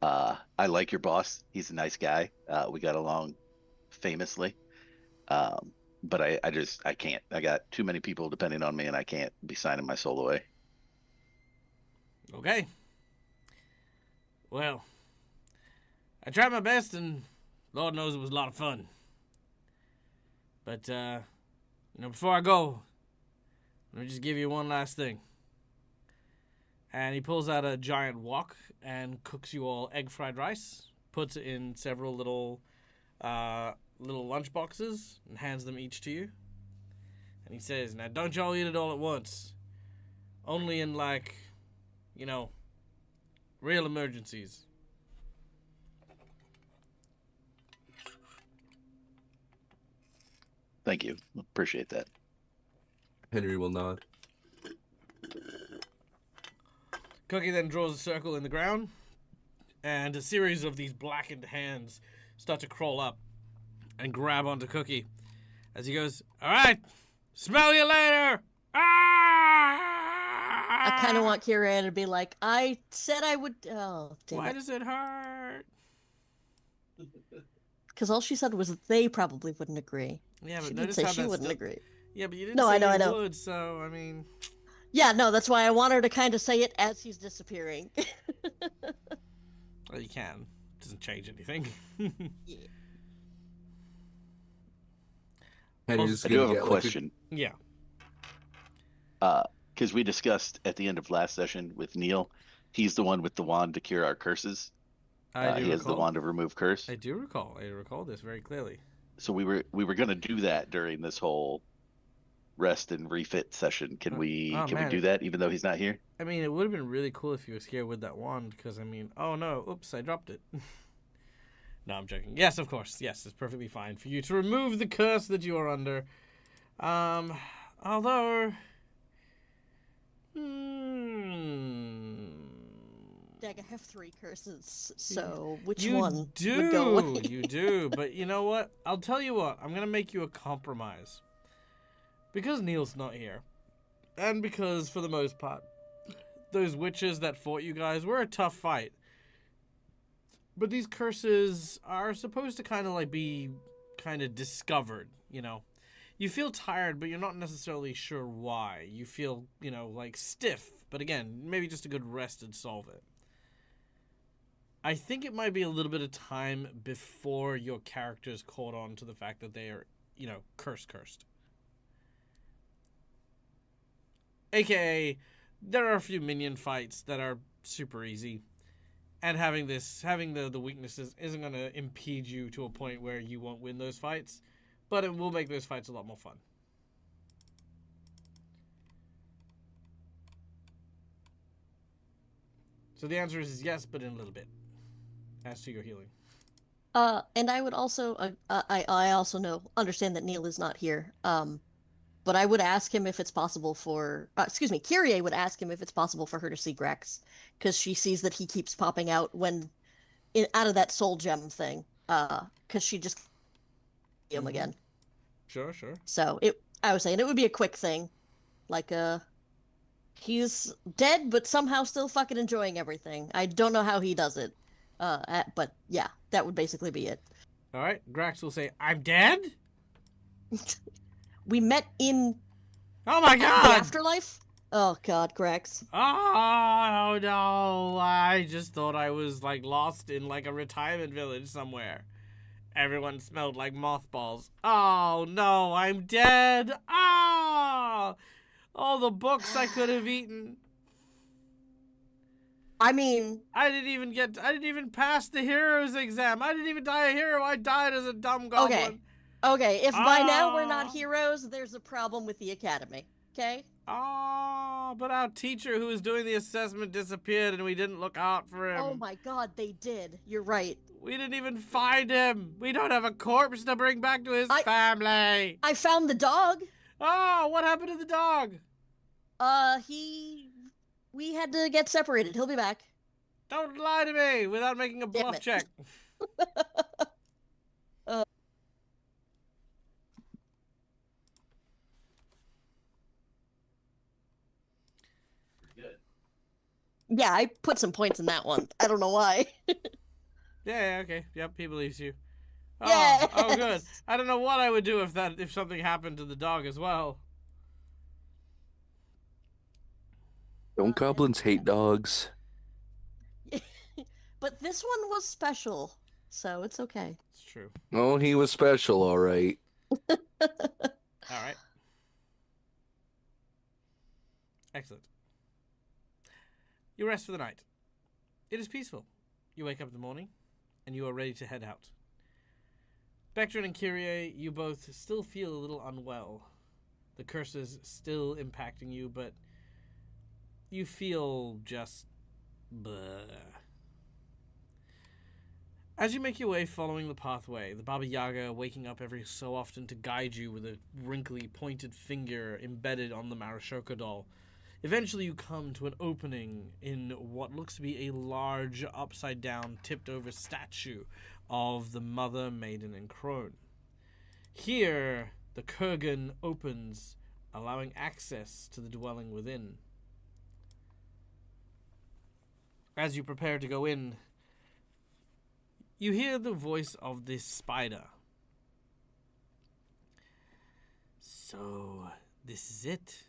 I like your boss. He's a nice guy. We got along famously. But I can't. I got too many people depending on me, and I can't be signing my soul away. Okay. Well, I tried my best, and Lord knows it was a lot of fun. But, before I go, let me just give you one last thing. And he pulls out a giant wok and cooks you all egg fried rice, puts it in several little lunch boxes, and hands them each to you. And he says, now don't y'all eat it all at once. Only in, real emergencies. Thank you. Appreciate that. Henry will nod. Cookie then draws a circle in the ground, and a series of these blackened hands start to crawl up and grab onto Cookie as he goes, "All right, smell you later." Ah! I kind of want Kira to be like, I said I would. Oh, damn Why it. does it hurt? Because all she said was that they probably wouldn't agree. Yeah, but She didn't notice say how she that's wouldn't still... agree. Yeah, but you didn't No, say I know, you I know. would, so, I mean... Yeah, no, that's why I want her to kind of say it as he's disappearing. Well, you can. Doesn't change anything. Yeah. And Also- you're just I do gonna have a get, like, question. Yeah. Because we discussed at the end of last session with Neil, he's the one with the wand to cure our curses. I do He has the recall. wand to remove curse. I do recall. I recall this very clearly. So we were gonna do that during this whole rest and refit session. Can we man, do that even though he's not here? I mean, it would have been really cool if he was here with that wand, because, I mean, oh no, oops, I dropped it. No, I'm joking. Yes, of course. Yes, it's perfectly fine for you to remove the curse that you are under. Although... Dag, I have 3 curses, so which You one do, would go away? you do. But you know what? I'll tell you what. I'm gonna make you a compromise. Because Neil's not here, and because for the most part, those witches that fought you guys were a tough fight. But these curses are supposed to kind of like be kind of discovered. You know, you feel tired, but you're not necessarily sure why. You feel, you know, like stiff. But again, maybe just a good rest would solve it. I think it might be a little bit of time before your characters caught on to the fact that they are, you know, cursed. AKA, there are a few minion fights that are super easy. And having the weaknesses isn't going to impede you to a point where you won't win those fights. But it will make those fights a lot more fun. So the answer is yes, but in a little bit. As to your healing. And I would also, I also understand that Neil is not here. But I would ask him if it's possible for, Kyrie would ask him if it's possible for her to see Grex, because she sees that he keeps popping out out of that soul gem thing. Because she just see him again. Sure. So I was saying it would be a quick thing, like he's dead but somehow still fucking enjoying everything. I don't know how he does it. But yeah, that would basically be it. All right, Grax will say, "I'm dead." We met in Oh my the god! afterlife. Oh god, Grex. Oh no! I just thought I was like lost in like a retirement village somewhere. Everyone smelled like mothballs. Oh no! I'm dead! Ah! All the books I could have eaten. I mean, I didn't even pass the hero's exam. I didn't even die a hero. I died as a dumb goblin. okay, if by now we're not Ah. heroes, there's a problem with the academy. Okay? Oh, but our teacher who was doing the assessment disappeared and we didn't look out for him. Oh my god, they did. You're right. We didn't even find him. We don't have a corpse to bring back to his family. I found the dog. Oh, what happened to the dog? We had to get separated. He'll be back. Don't lie to me without making a Damn bluff it. check. Yeah, I put some points in that one. I don't know why. Yeah, okay. Yep, he believes you. Oh, Yes. oh, good. I don't know what I would do if something happened to the dog as well. Don't goblins hate dogs? But this one was special, so it's okay. It's true. Oh, he was special, all right. All right. Excellent. You rest for the night. It is peaceful. You wake up in the morning, and you are ready to head out. Bectrin and Kyrie, you both still feel a little unwell. The curse is still impacting you, but you feel just... bleh. As you make your way following the pathway, the Baba Yaga waking up every so often to guide you with a wrinkly, pointed finger embedded on the Marashoka doll. Eventually you come to an opening in what looks to be a large, upside-down, tipped-over statue of the Mother, Maiden, and Crone. Here, the kurgan opens, allowing access to the dwelling within. As you prepare to go in, you hear the voice of this spider. So, this is it.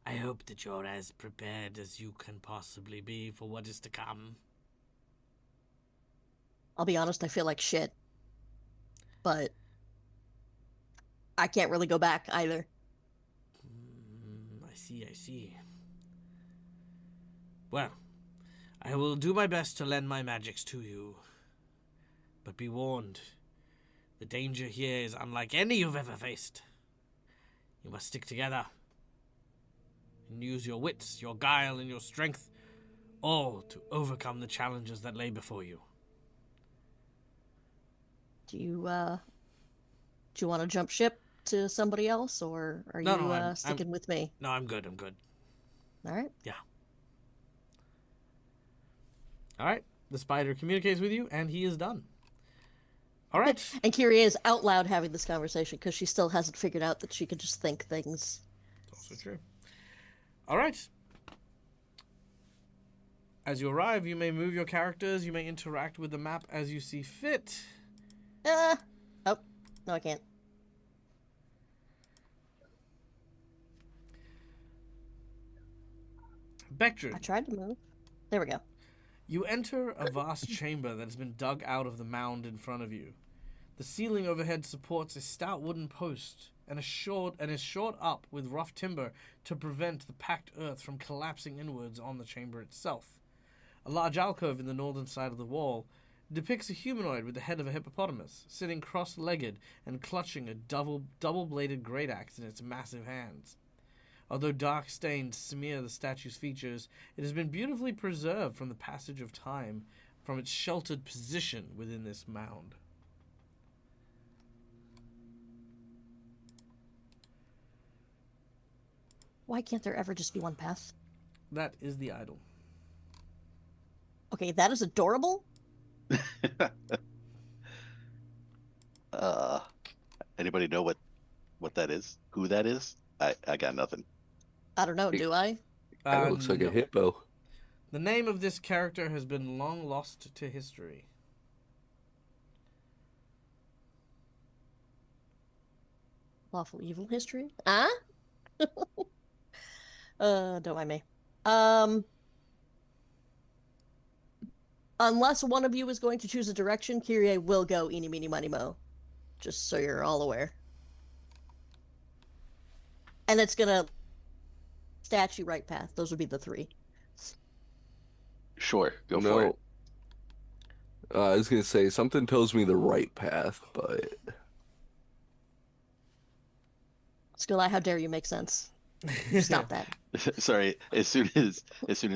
I hope that you're as prepared as you can possibly be for what is to come. I'll be honest, I feel like shit. But I can't really go back either. I see. Well, I will do my best to lend my magics to you. But be warned, the danger here is unlike any you've ever faced. You must stick together and use your wits, your guile, and your strength, all to overcome the challenges that lay before you. Do you want to jump ship to somebody else, or are you sticking with me? No, I'm good. All right. Yeah. All right. The spider communicates with you, and he is done. All right. And Kyrie is out loud having this conversation because she still hasn't figured out that she could just think things. Also true. All right. As you arrive, you may move your characters. You may interact with the map as you see fit. Oh, no, I can't. Bectrin. I tried to move. There we go. You enter a vast chamber that has been dug out of the mound in front of you. The ceiling overhead supports a stout wooden post and is short up with rough timber to prevent the packed earth from collapsing inwards on the chamber itself. A large alcove in the northern side of the wall depicts a humanoid with the head of a hippopotamus, sitting cross-legged and clutching a double-bladed great axe in its massive hands. Although dark stains smear the statue's features, it has been beautifully preserved from the passage of time, from its sheltered position within this mound. Why can't there ever just be one path? That is the idol. Okay, that is adorable. Anybody know what that is? Who that is? I got nothing. I don't know, do I? It looks like No. a hippo. The name of this character has been long lost to history. Lawful evil history? Huh? Don't mind me. Unless one of you is going to choose a direction, Kyrie will go eeny, meeny, miny, mo. Just so you're all aware. And it's gonna statue right path. Those would be the three. Sure, go for it. I was gonna say something tells me the right path, but Skilla, how dare you make sense? Stop that. Sorry, as soon as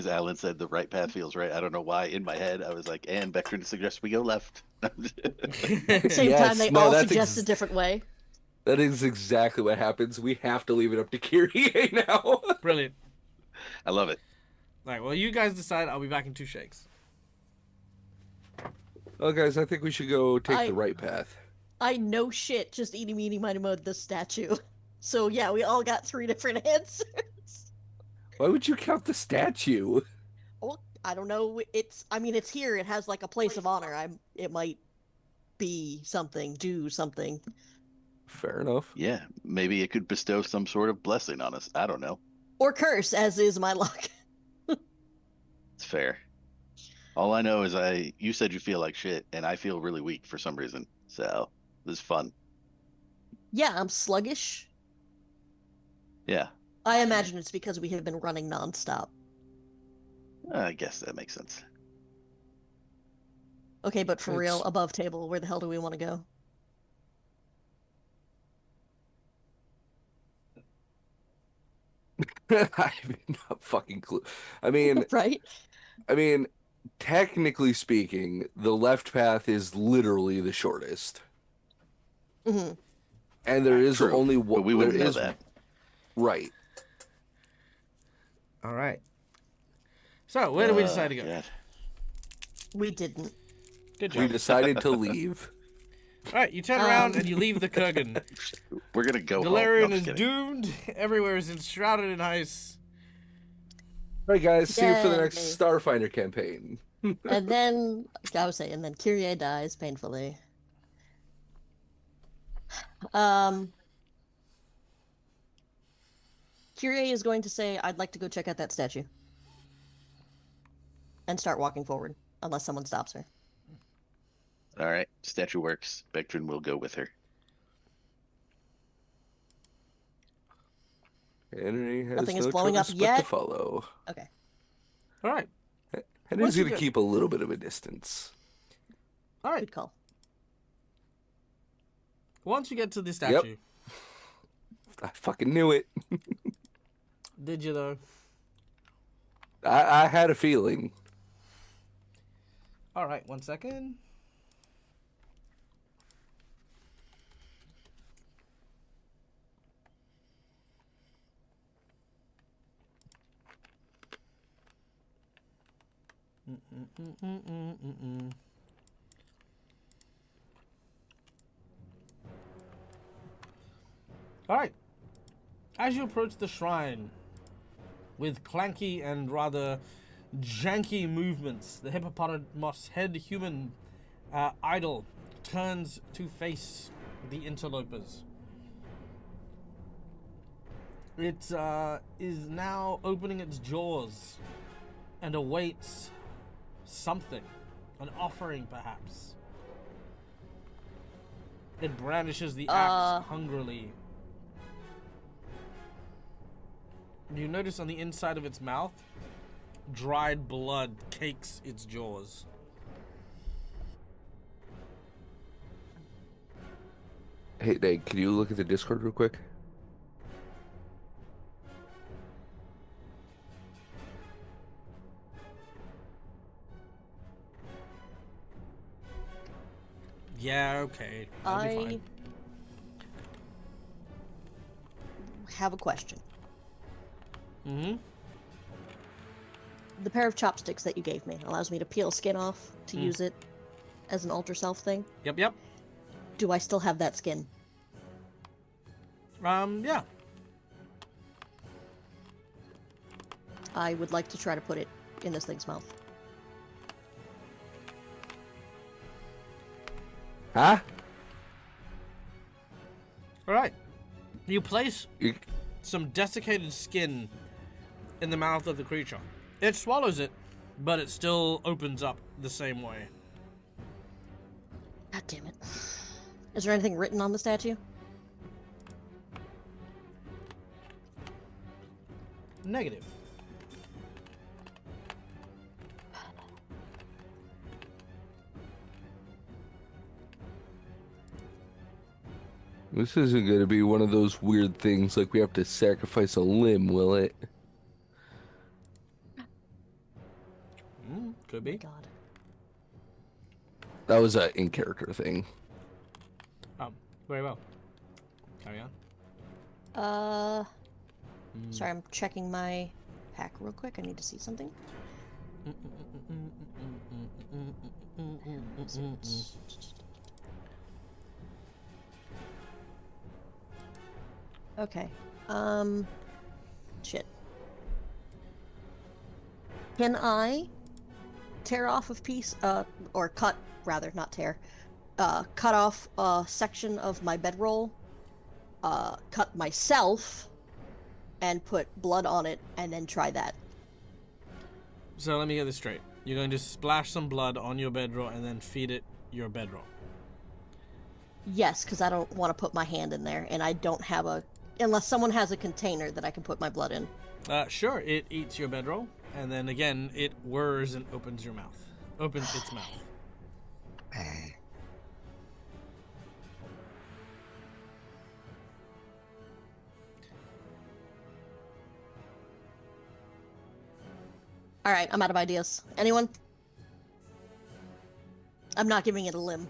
Alan said the right path feels right, I don't know why in my head I was like, and Beckton suggests we go left. Same Yes, time, they no, all that's suggest a different way. that is exactly what happens. We have to leave it up to Kyrie now. Brilliant. I love it. All right, well, you guys decide. I'll be back in 2 shakes. Well, guys, I think we should go take the right path. I no shit just eeny, meeny, miny, mo the statue. So yeah, we all got 3 different answers. Why would you count the statue? Well, I don't know. It's here. It has like a place of honor. It might be something, do something. Fair enough. Yeah, maybe it could bestow some sort of blessing on us. I don't know. Or curse, as is my luck. It's fair. All I know is you said you feel like shit, and I feel really weak for some reason. So this is fun. Yeah, I'm sluggish. Yeah, I imagine it's because we have been running nonstop. I guess that makes sense. Okay, but for real, above table, where the hell do we want to go? I have no fucking clue. I mean, Right? technically speaking, the left path is literally the shortest. Hmm. And there is True, only but one. we wouldn't there know is- that. Right. All right. So, where do we decide to go? God. We didn't. Good We job. decided to leave. All right, you turn around and you leave the Kurgan. We're gonna go home. Galarian No, is just kidding. doomed. Everywhere is enshrouded in ice. All right, guys. See you for the next Yay. Starfinder campaign. And then, I was saying, and then Kyrie dies painfully. Kyrie is going to say, I'd like to go check out that statue. And start walking forward, unless someone stops her. All right, statue works. Vectrin will go with her. Henry has Nothing is no blowing up choice but yet. to follow. Okay. All right. Henry's Once you going to get- keep a little bit of a distance. All right. Good call. Once you get to the statue, I fucking knew it. did you though? I had a feeling. All right, 1 second. All right. As you approach the shrine, with clanky and rather janky movements, the hippopotamus head human idol turns to face the interlopers. It is now opening its jaws and awaits something, an offering perhaps. It brandishes the axe hungrily. You notice on the inside of its mouth, dried blood cakes its jaws. Hey, Nate, can you look at the Discord real quick? Yeah, okay. That'll be I fine. have a question. Mm-hmm. The pair of chopsticks that you gave me allows me to peel skin off to use it as an alter self thing. Yep. Do I still have that skin? Yeah. I would like to try to put it in this thing's mouth. Huh? All right. You place You, some desiccated skin in the mouth of the creature. It swallows it, but it still opens up the same way. God damn it. Is there anything written on the statue? Negative. this isn't going to be one of those weird things like we have to sacrifice a limb, will it? Could be. God. That was a in-character thing. Very well. Carry on. Sorry, I'm checking my pack real quick. I need to see something. Okay. Shit. Can I tear off a piece, or cut, rather, not tear, cut off a section of my bedroll, cut myself, and put blood on it, and then try that? So let me get this straight. You're going to splash some blood on your bedroll and then feed it your bedroll. Yes, because I don't want to put my hand in there, and I don't have a... Unless someone has a container that I can put my blood in. Sure, it eats your bedroll, and then again, it whirs and opens your mouth. Opens its mouth. Alright, I'm out of ideas. Anyone? I'm not giving it a limb.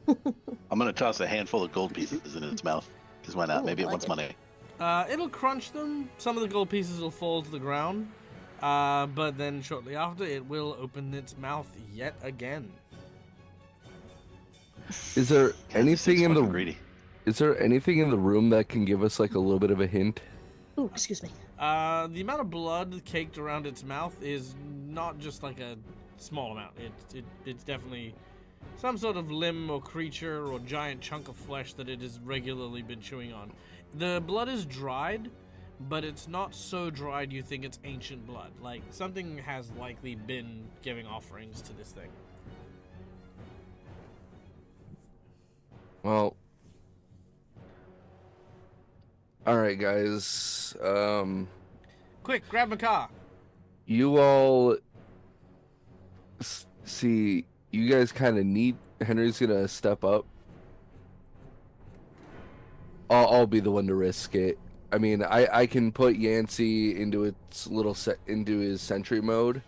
I'm gonna toss a handful of gold pieces in its mouth. Because why not? Ooh, Maybe it I wants like money. It'll crunch them. Some of the gold pieces will fall to the ground. But then shortly after, it will open its mouth yet again. Is there God, this thing's anything in fucking the greedy. Is there anything in the room that can give us like a little bit of a hint? Ooh, excuse me. The amount of blood caked around its mouth is not just like a small amount. It's definitely some sort of limb or creature or giant chunk of flesh that it has regularly been chewing on. The blood is dried, but it's not so dried you think it's ancient blood. Like, something has likely been giving offerings to this thing. Well, all right, guys. Quick, grab my car. You all see. You guys kind of need. Henry's gonna step up. I'll be the one to risk it. I mean, I can put Yancey into its little into his sentry mode,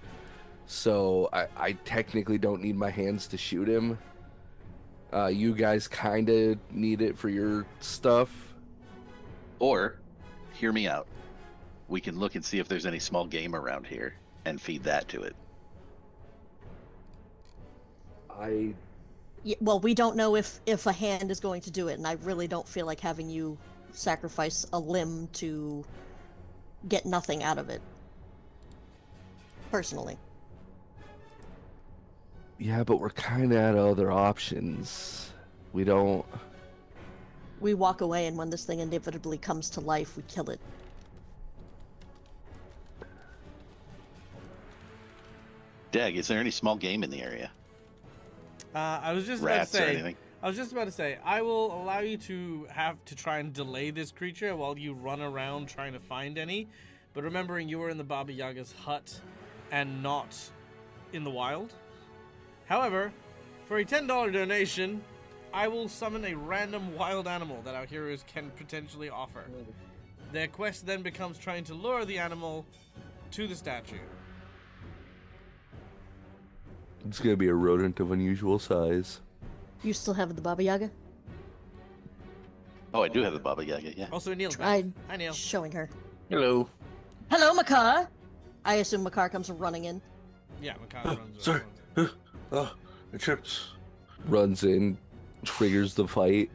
so I technically don't need my hands to shoot him. You guys kind of need it for your stuff. Or, hear me out. We can look and see if there's any small game around here and feed that to it. Yeah, well, we don't know if a hand is going to do it, and I really don't feel like having you sacrifice a limb to get nothing out of it. Personally. Yeah, but we're kind of out of other options. We don't. We walk away, and when this thing inevitably comes to life, we kill it. Dag, is there any small game in the area? I was just Rats about or to say. anything? I was just about to say, I will allow you to have to try and delay this creature while you run around trying to find any. But remembering you were in the Baba Yaga's hut and not in the wild. However, for a $10 donation, I will summon a random wild animal that our heroes can potentially offer. Their quest then becomes trying to lure the animal to the statue. It's gonna be a rodent of unusual size. You still have the Baba Yaga? Oh, I do have the Baba Yaga, yeah. Also, Neil's back. Tried Hi, Neil. showing her. Hello. Hello, Makar! I assume Makar comes running in. Yeah, Makai runs. Sorry. runs Oh, I tripped. Runs in, triggers the fight.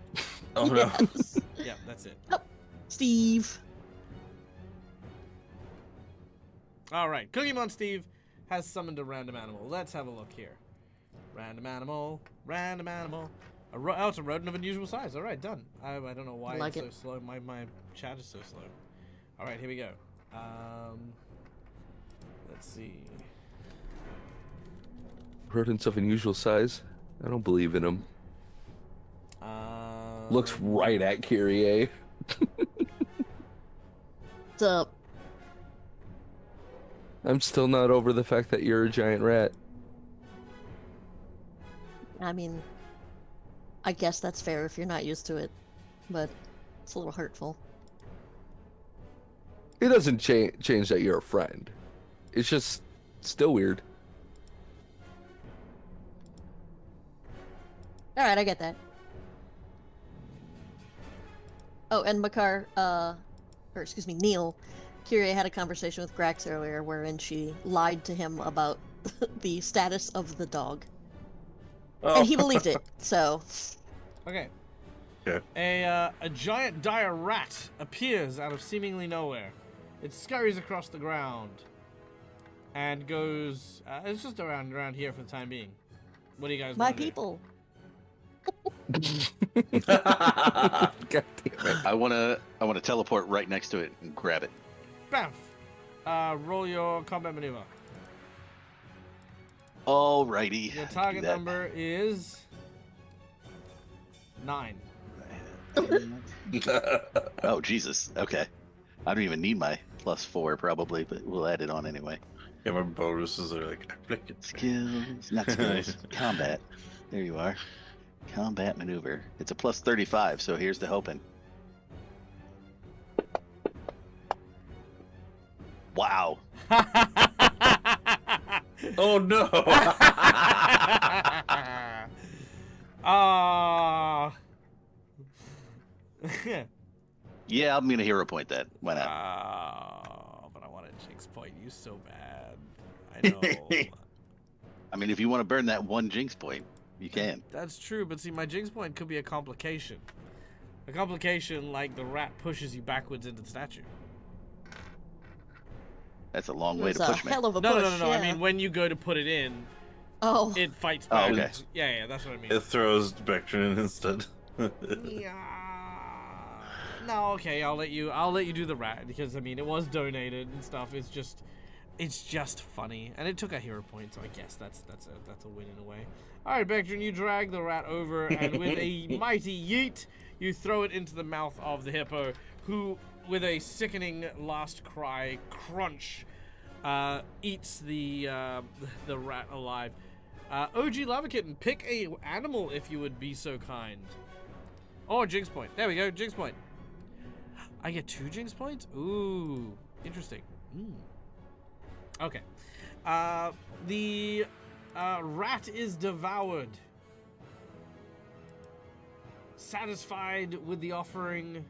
Oh no. Yes. it. Yeah, that's it. Steve. All right, Cookie Mon Steve has summoned a random animal. Let's have a look here. Random animal, random animal. Oh, it's a rodent of unusual size. All right, done. I don't know why Like it's it. so slow. My chat is so slow. All right, here we go. Let's see. Rodents of unusual size. I don't believe in them. Looks right at Kyrie. What's up? I'm still not over the fact that you're a giant rat. I mean, I guess that's fair if you're not used to it, but it's a little hurtful. It doesn't change that you're a friend. It's just still weird. Alright, I get that. Oh, and Makar, or excuse me, Neil, Kyrie had a conversation with Grax earlier wherein she lied to him about the status of the dog. Oh. And he believed it, so... Okay. Okay. A giant dire rat appears out of seemingly nowhere. It scurries across the ground and goes. It's just around here for the time being. What do you guys? My wanna do? people! God damn it. I wanna teleport right next to it and grab it. Bamf. Roll your combat maneuver. Alrighty. Your do target that. number is 9. Oh Jesus. Okay. I don't even need my +4 probably, but we'll add it on anyway. Yeah, my bonuses are like afflicted. Skills, not skills. Combat. There you are. Combat maneuver. It's a +35, so here's the hoping. Wow. Oh no! Ah. Yeah, I'm gonna hero point that. Why not? But I want to jinx point you so bad. I know. I mean, if you want to burn that one jinx point, You can. That's true, but see, my jinx point could be a complication. A complication like the rat pushes you backwards into the statue. That's a long It way was to a push me. hell of a No, push. no, no, no. Yeah. I mean, when you go to put it in, oh, it fights Oh, back. okay. Yeah, that's what I mean. It throws Vectrin in instead. Yeah. No, okay, I'll let you do the rat because I mean it was donated and stuff. It's just funny, and it took a hero point, so I guess that's a win in a way. All right, Vectrin, you drag the rat over, and with a mighty yeet, you throw it into the mouth of the hippo, who, with a sickening last cry, crunch, eats the rat alive. OG Lava Kitten, pick a animal if you would be so kind. Or Jinx point. There we go, Jinx point. I get 2 Jinx points? Ooh, interesting. Okay. The rat is devoured. Satisfied with the offering,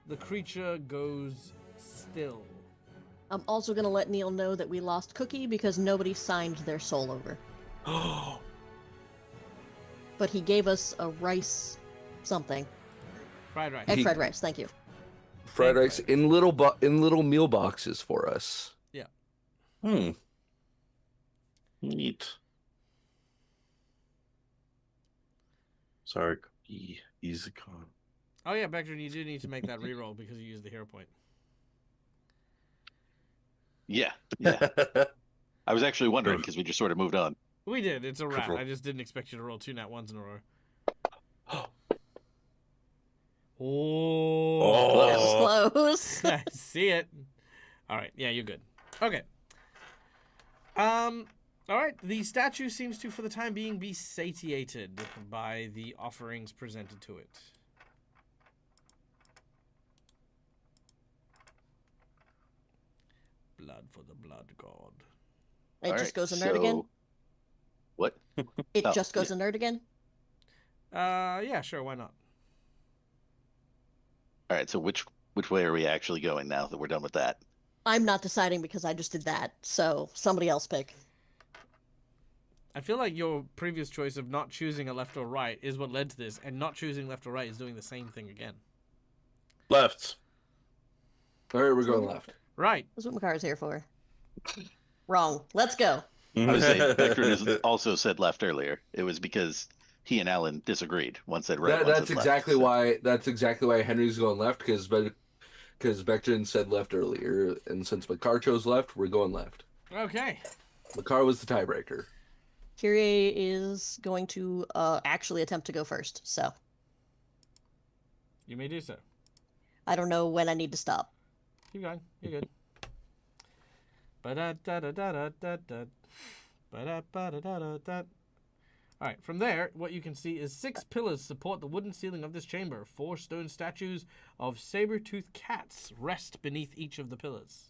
the creature goes still. I'm also gonna let Neil know that we lost Cookie because nobody signed their soul over. But he gave us a rice something. Fried rice. Egg fried rice, thank you. Fried Egg rice fried. in little meal boxes for us. Neat. Sorry, easy con. Oh yeah, Vectrin, you do need to make that reroll because you used the hero point. Yeah. I was actually wondering because we just sort of moved on. We did. It's a rat. roll. I just didn't expect you to roll 2 nat 1s in a row. Oh. That was close. I see it. All right. Yeah, you're good. Okay. All right. The statue seems to, for the time being, be satiated by the offerings presented to it. Blood for the blood god. It All just right, goes inert again? What? It Oh, just goes inert again? Yeah, sure. Why not? All right, so which way are we actually going now that we're done with that? I'm not deciding because I just did that, so somebody else pick. I feel like your previous choice of not choosing a left or right is what led to this, and not choosing left or right is doing the same thing again. Left. All right, we're going left. Right. That's what Makara's here for. Wrong. Let's go. I was saying Vectrin has also said left earlier. It was because he and Alan disagreed. One said right, one That's said exactly left. why. That's exactly why Henry's going left because Vectrin said left earlier, and since Makar chose left, we're going left. Okay. Makar was the tiebreaker. Kyrie is going to actually attempt to go first, so You may do so. I don't know when I need to stop. Keep going. You're good. Ba-da-da-da-da-da-da. Ba-da-ba-da-da-da-da. All right, from there, what you can see is 6 pillars support the wooden ceiling of this chamber. 4 stone statues of saber-toothed cats rest beneath each of the pillars.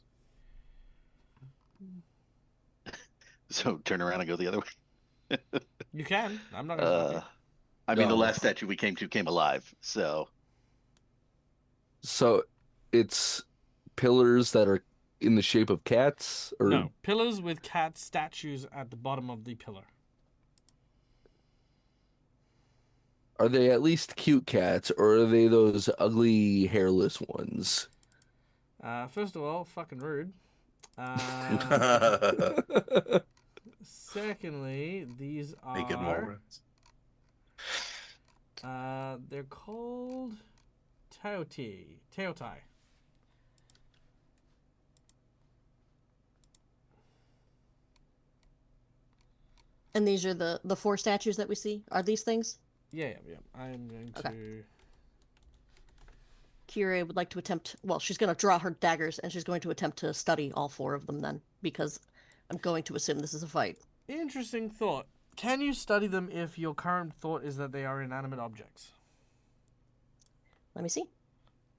So turn around and go the other way. You can. I'm not going to stop I mean, the No. last statue we came to came alive, so So it's pillars that are in the shape of cats, or you. No, pillars with cat statues at the bottom of the pillar. are they at least cute cats, or are they those ugly hairless ones? First of all, fucking rude. Secondly, these Make it more. they're called Teotai. And these are the 4 statues that we see? Are these things? Yeah. I'm going Okay. to. Kyrie would like to attempt, well, she's going to draw her daggers and she's going to attempt to study all 4 of them then, because I'm going to assume this is a fight. Interesting thought. Can you study them if your current thought is that they are inanimate objects? Let me see.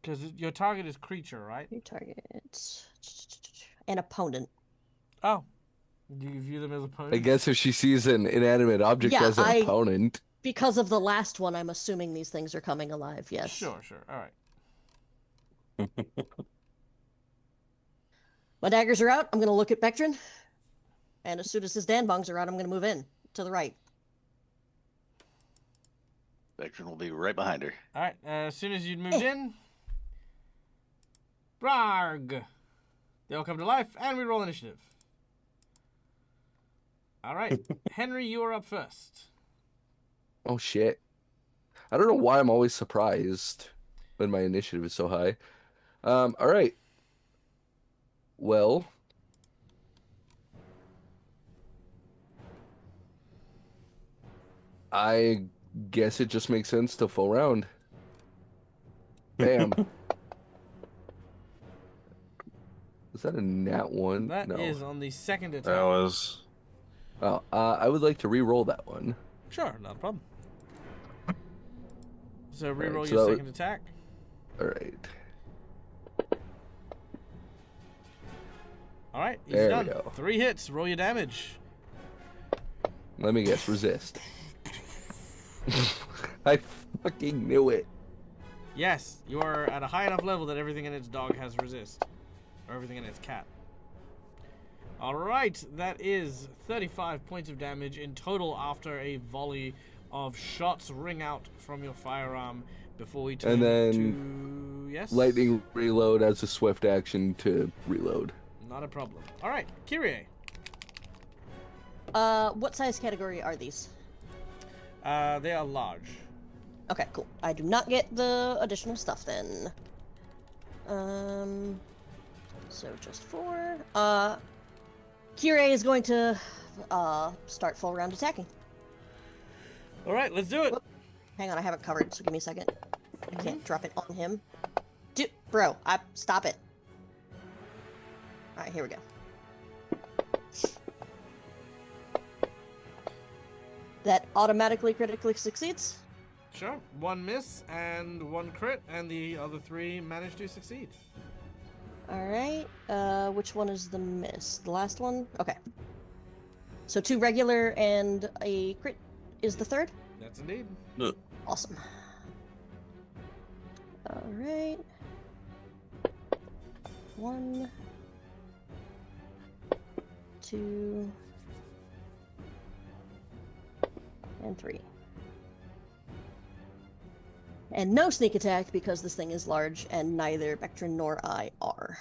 Because your target is creature, right? Your target. An opponent. Oh. Do you view them as opponents? I guess if she sees an inanimate object Yeah, as an opponent. Because of the last one, I'm assuming these things are coming alive, yes. Sure. All right. My daggers are out. I'm going to look at Vectrin. And as soon as his danbongs are out, I'm going to move in to the right. Vectrin will be right behind her. All right. As soon as you'd moved in, Brarg. They all come to life, and we roll initiative. All right, Henry, you are up first. Oh shit. I don't know why I'm always surprised when my initiative is so high. All right. Well, I guess it just makes sense to full round. Bam. Was that a nat one? That No. is on the second attack. That was. Oh, I would like to re-roll that one. Sure, not a problem. So Alright, reroll so your that second attack. All right. All right, he's There we done. go. 3 hits. Roll your damage. Let me guess. Resist. I fucking knew it. Yes, you are at a high enough level that everything in its dog has resist. Or everything in its cat. Alright, that is 35 points of damage in total after a volley of shots ring out from your firearm before we turn And then to... Yes? Lightning reload as a swift action to reload. Not a problem. Alright, Kyrie. What size category are these? They are large. Okay, cool. I do not get the additional stuff then. So just 4. Kyrie is going to start full round attacking. Alright, let's do it. Whoop. Hang on, I have it covered, so give me a second. I can't drop it on him. Bro, stop it. Alright, here we go. That automatically critically succeeds. Sure. 1 miss and 1 crit, and the other 3 manage to succeed. Alright, which one is the miss? The last one? Okay. So 2 regular and a crit is the third? That's indeed. No. Awesome. Alright. 1, 2, and 3. And no sneak attack because this thing is large and neither Vectrin nor I are.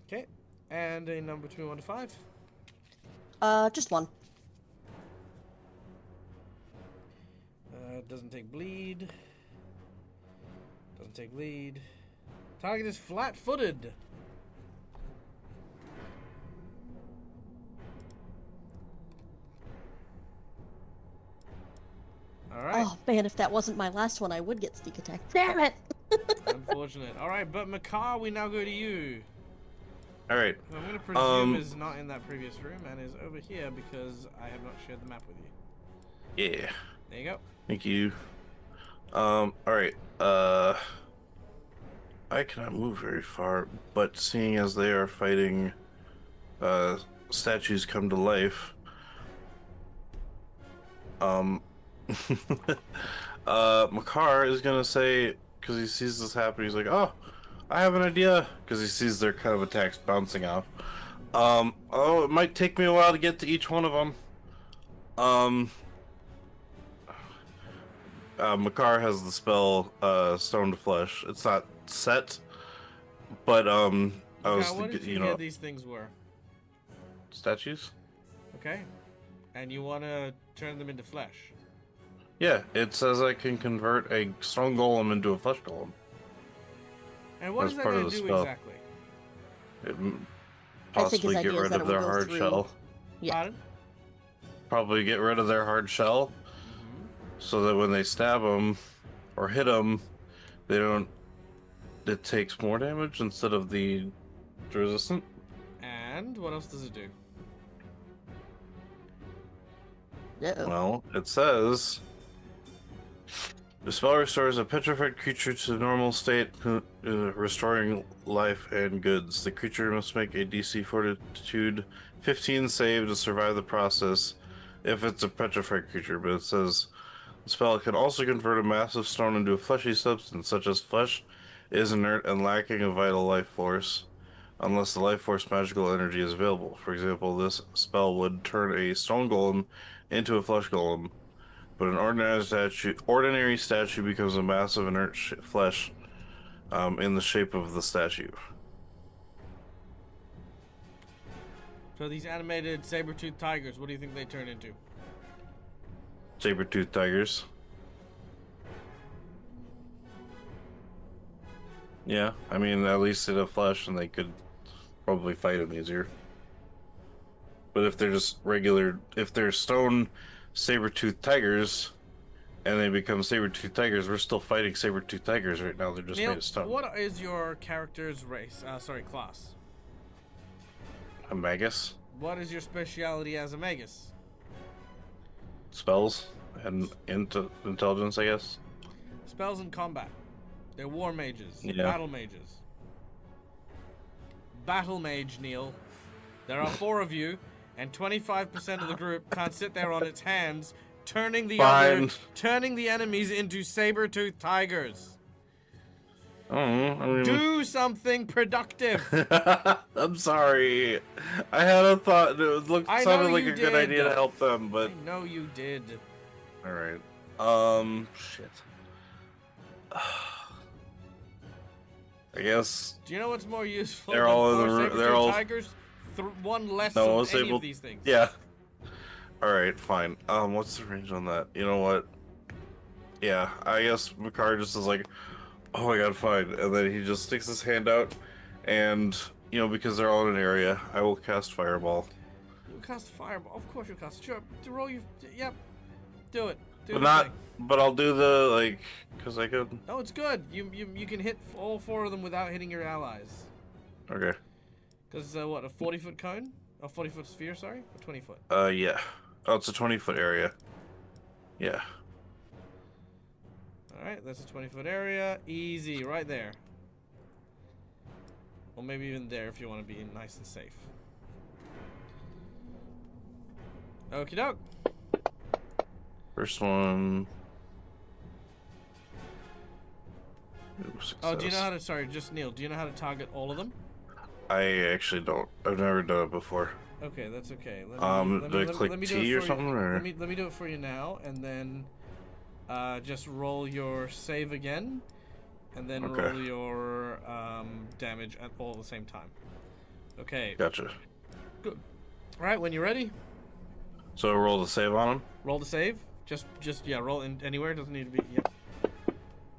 Okay. And a number between 1 to 5. Just 1. Doesn't take bleed. Doesn't take bleed. Target is flat-footed. Alright. Oh man, if that wasn't my last one, I would get sneak attack. Damn it! Unfortunate. Alright, but Makar, we now go to you. All right. Who I'm going to presume is not in that previous room and is over here because I have not shared the map with you. Yeah. There you go. Thank you. All right. I cannot move very far, but seeing as they are fighting, statues come to life. Makar is gonna say, because he sees this happen, he's like, "Oh, I have an idea," because he sees their kind of attacks bouncing off. Oh, it might take me a while to get to each one of them. Makar has the spell, Stone to Flesh. It's not set, but, I was, Okay, what did you you hear know, these things were? statues? Okay. And you want to turn them into flesh. Yeah, it says I can convert a stone golem into a flesh golem. And what That's is that part of going to the do spell. exactly? It I think his possibly get idea is rid that of it will their go hard through- shell. Yeah. Pardon? Probably get rid of their hard shell, Mm-hmm. so that when they stab them or hit them, they don't. It takes more damage instead of the resistant. And what else does it do? Uh-oh. Well, it says the spell restores a petrified creature to normal state, restoring life and goods. The creature must make a DC Fortitude 15 save to survive the process if it's a petrified creature, but it says the spell can also convert a massive stone into a fleshy substance, such as flesh is inert and lacking a vital life force, unless the life force magical energy is available. For example, this spell would turn a stone golem into a flesh golem. but an ordinary statue becomes a mass of inert flesh in the shape of the statue. So these animated saber-toothed tigers, what do you think they turn into? Saber-toothed tigers. Yeah, I mean, at least they'd have flesh and they could probably fight them easier. But if they're just if they're stone saber-toothed tigers and they become saber-toothed tigers, we're still fighting saber-toothed tigers right now. They're just Neil, made of stone. what is your character's race? Class. A magus? What is your speciality as a magus? Spells and intelligence, I guess. Spells and combat. They're war mages. Yeah. Battle mages. Battle mage, Neil. There are 4 of you, and 25% of the group can't sit there on its hands, turning the enemies into saber-toothed tigers. Do something productive. I'm sorry. I had a thought. It sounded like a good idea to help them, but I know you did. all right. Shit. I guess Do you know what's more useful? they're than all 4 in the saber-toothed they're all tigers. One less No, of it's any able- of these things. yeah. All right, fine. What's the range on that? You know what? Yeah, I guess Makar just is like, oh my god, fine, and then he just sticks his hand out, and because they're all in an area, I will cast Fireball. You'll cast fireball. Of course you'll cast. Sure. To roll you. Yep. Do it. Do But the not. thing. But I'll do the because I could. No, it's good. You can hit all 4 of them without hitting your allies. Okay. Because what, a 40-foot cone? A 40-foot sphere, sorry? A 20-foot. Yeah. Oh, it's a 20-foot area. Yeah. Alright, that's a 20-foot area. Easy, right there. Or maybe even there if you want to be nice and safe. Okie doke. First one. Oh, do you know how to, sorry, just Neil, do you know how to target all of them? I actually don't. I've never done it before. Okay, that's okay. Do I click T or something, or? Let me do it for you now, and then just roll your save again, and then Okay. roll your damage at all at the same time. Okay. Gotcha. Good. All right, when you're ready, So roll the save on him. roll the save. Just yeah, roll in anywhere. It doesn't need to be. Yep.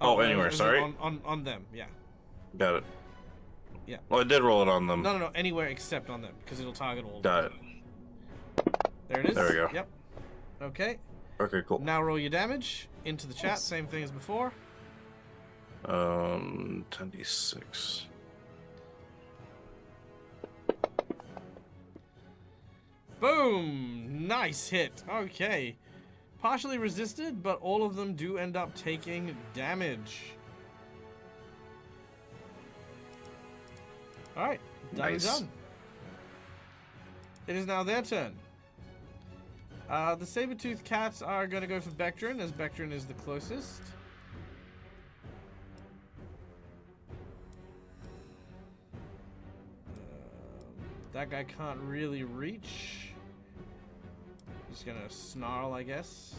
Oh, anywhere. as in Sorry. On them. Yeah. Got it. Yeah. Well, I did roll it on them. No, anywhere except on them because it'll target all. Of Got them. it. There it is. There we go. Yep. Okay. Okay, cool. Now roll your damage into the chat. Same thing as before. 10d6. Boom! Nice hit. Okay. Partially resisted, but all of them do end up taking damage. Alright. Done and Nice. done. It is now their turn. The saber-toothed cats are going to go for Bectrin, as Bectrin is the closest. That guy can't really reach. He's gonna snarl, I guess.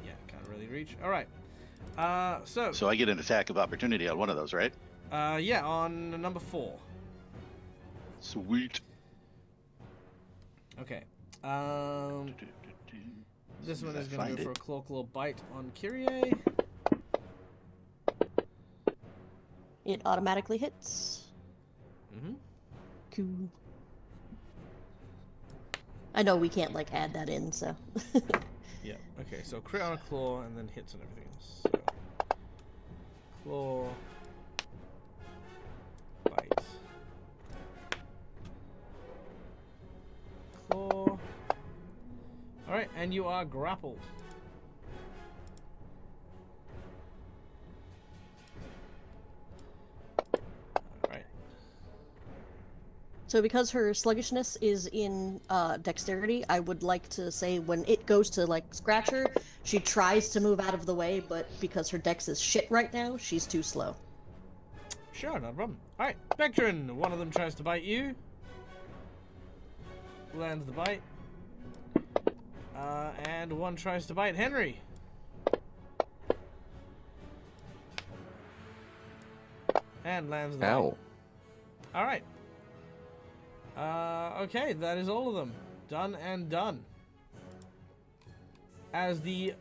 Yeah, can't really reach. All right. So I get an attack of opportunity on one of those, right? Yeah, on number 4. Sweet. Okay. This one is gonna go for a claw bite on Kyrie. It automatically hits. Mm-hmm. Cool. I know we can't like add that in, so. Yeah. Okay. So crit on a claw and then hits and everything else. So, claw, bite, claw. All right, and you are grappled. All right. So because her sluggishness is in dexterity, I would like to say when it goes to like scratch her, she tries to move out of the way, but because her dex is shit right now, she's too slow. Sure, no problem. All right, Bectrin. One of them tries to bite you. lands the bite. And one tries to bite Henry. And lands the bite. Ow. All right. Okay, that is all of them. Done and done. As these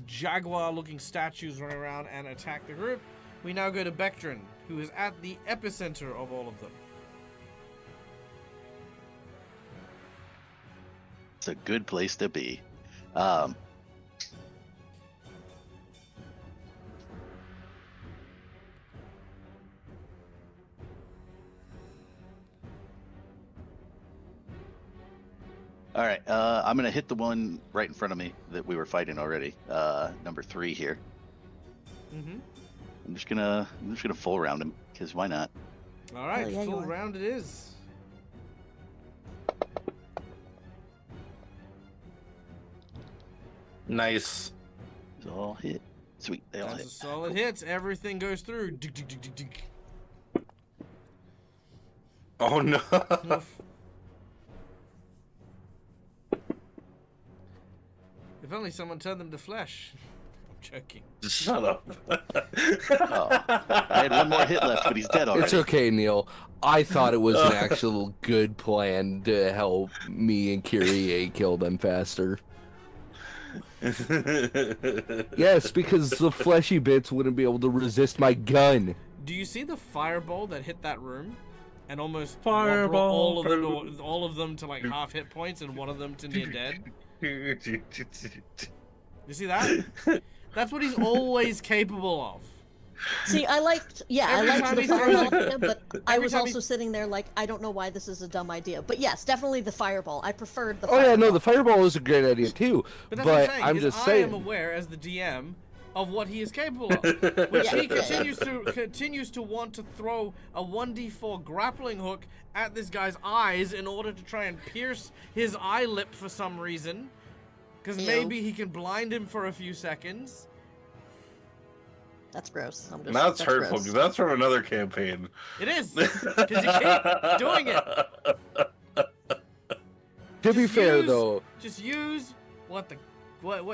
jaguar-looking statues run around and attack the group, we now go to Bectrin, who is at the epicenter of all of them. It's a good place to be. All right, I'm gonna hit the one right in front of me that we were fighting already. Number 3 here. Mm-hmm. I'm just gonna full round him because why not? All right, Oh, yeah, you full are. round it is. Nice. It's all hit. Sweet, they all That's a hit. solid hit. Everything goes through. Dig, dig, dig, dig, dig. Oh no. Oof. If only someone turned them to flesh. I'm joking. Shut up. Oh, I had one more hit left, but he's dead already. It's okay, Neil. I thought it was an actual good plan to help me and Kyrie kill them faster. Yes, because the fleshy bits wouldn't be able to resist my gun. Do you see the fireball that hit that room? And almost Fireball. brought all of them to like half hit points and one of them to near dead? You see that? That's what he's always capable of. See, I liked Every the time he fireball throws idea, but I every was time he- also sitting there like, I don't know why this is a dumb idea. But yes, definitely the fireball. I preferred the Oh fireball. yeah, no, the fireball is a great idea too. But that's what I'm saying. I'm is just I saying. am aware as the DM of what he is capable of, which he continues to want to throw a 1d4 grappling hook at this guy's eyes in order to try and pierce his eye lip for some reason, because Ew. maybe he can blind him for a few seconds. That's gross. That's hurtful gross. because that's from another campaign. It is, because you keep doing it. To be Just fair use- though, Just use what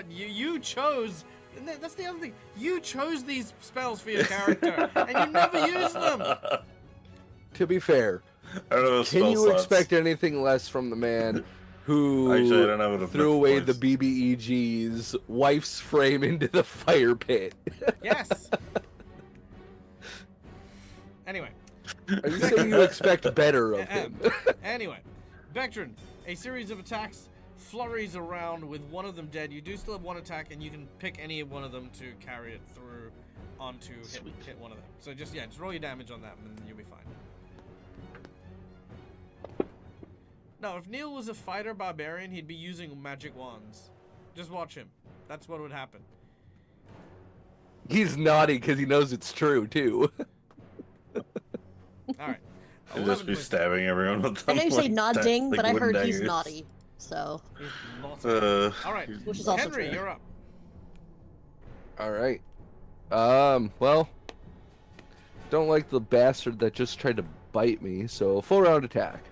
you chose. And that's the other thing. You chose these spells for your character, and you never use them. to be fair, I don't know. can you expect anything less from the man who Actually, I don't know what a threw book away was. the BBEG's wife's frame into the fire pit? Yes. Anyway. Are you saying you expect better of him? Anyway, Bectrin, a series of attacks flurries around with one of them dead. You do still have one attack, and you can pick any one of them to carry it through onto hit one of them. So just roll your damage on that, and then you'll be fine. No, if Neil was a fighter barbarian, he'd be using magic wands. Just watch him. That's what would happen. He's nodding because he knows it's true too. All right. He'll just be stabbing everyone with them. I know you say like nodding, like but I wooden heard he's daggers. naughty. So He's not. All right. Which is also Henry, true. you're up. All right. Well, don't like the bastard that just tried to bite me, so full round attack.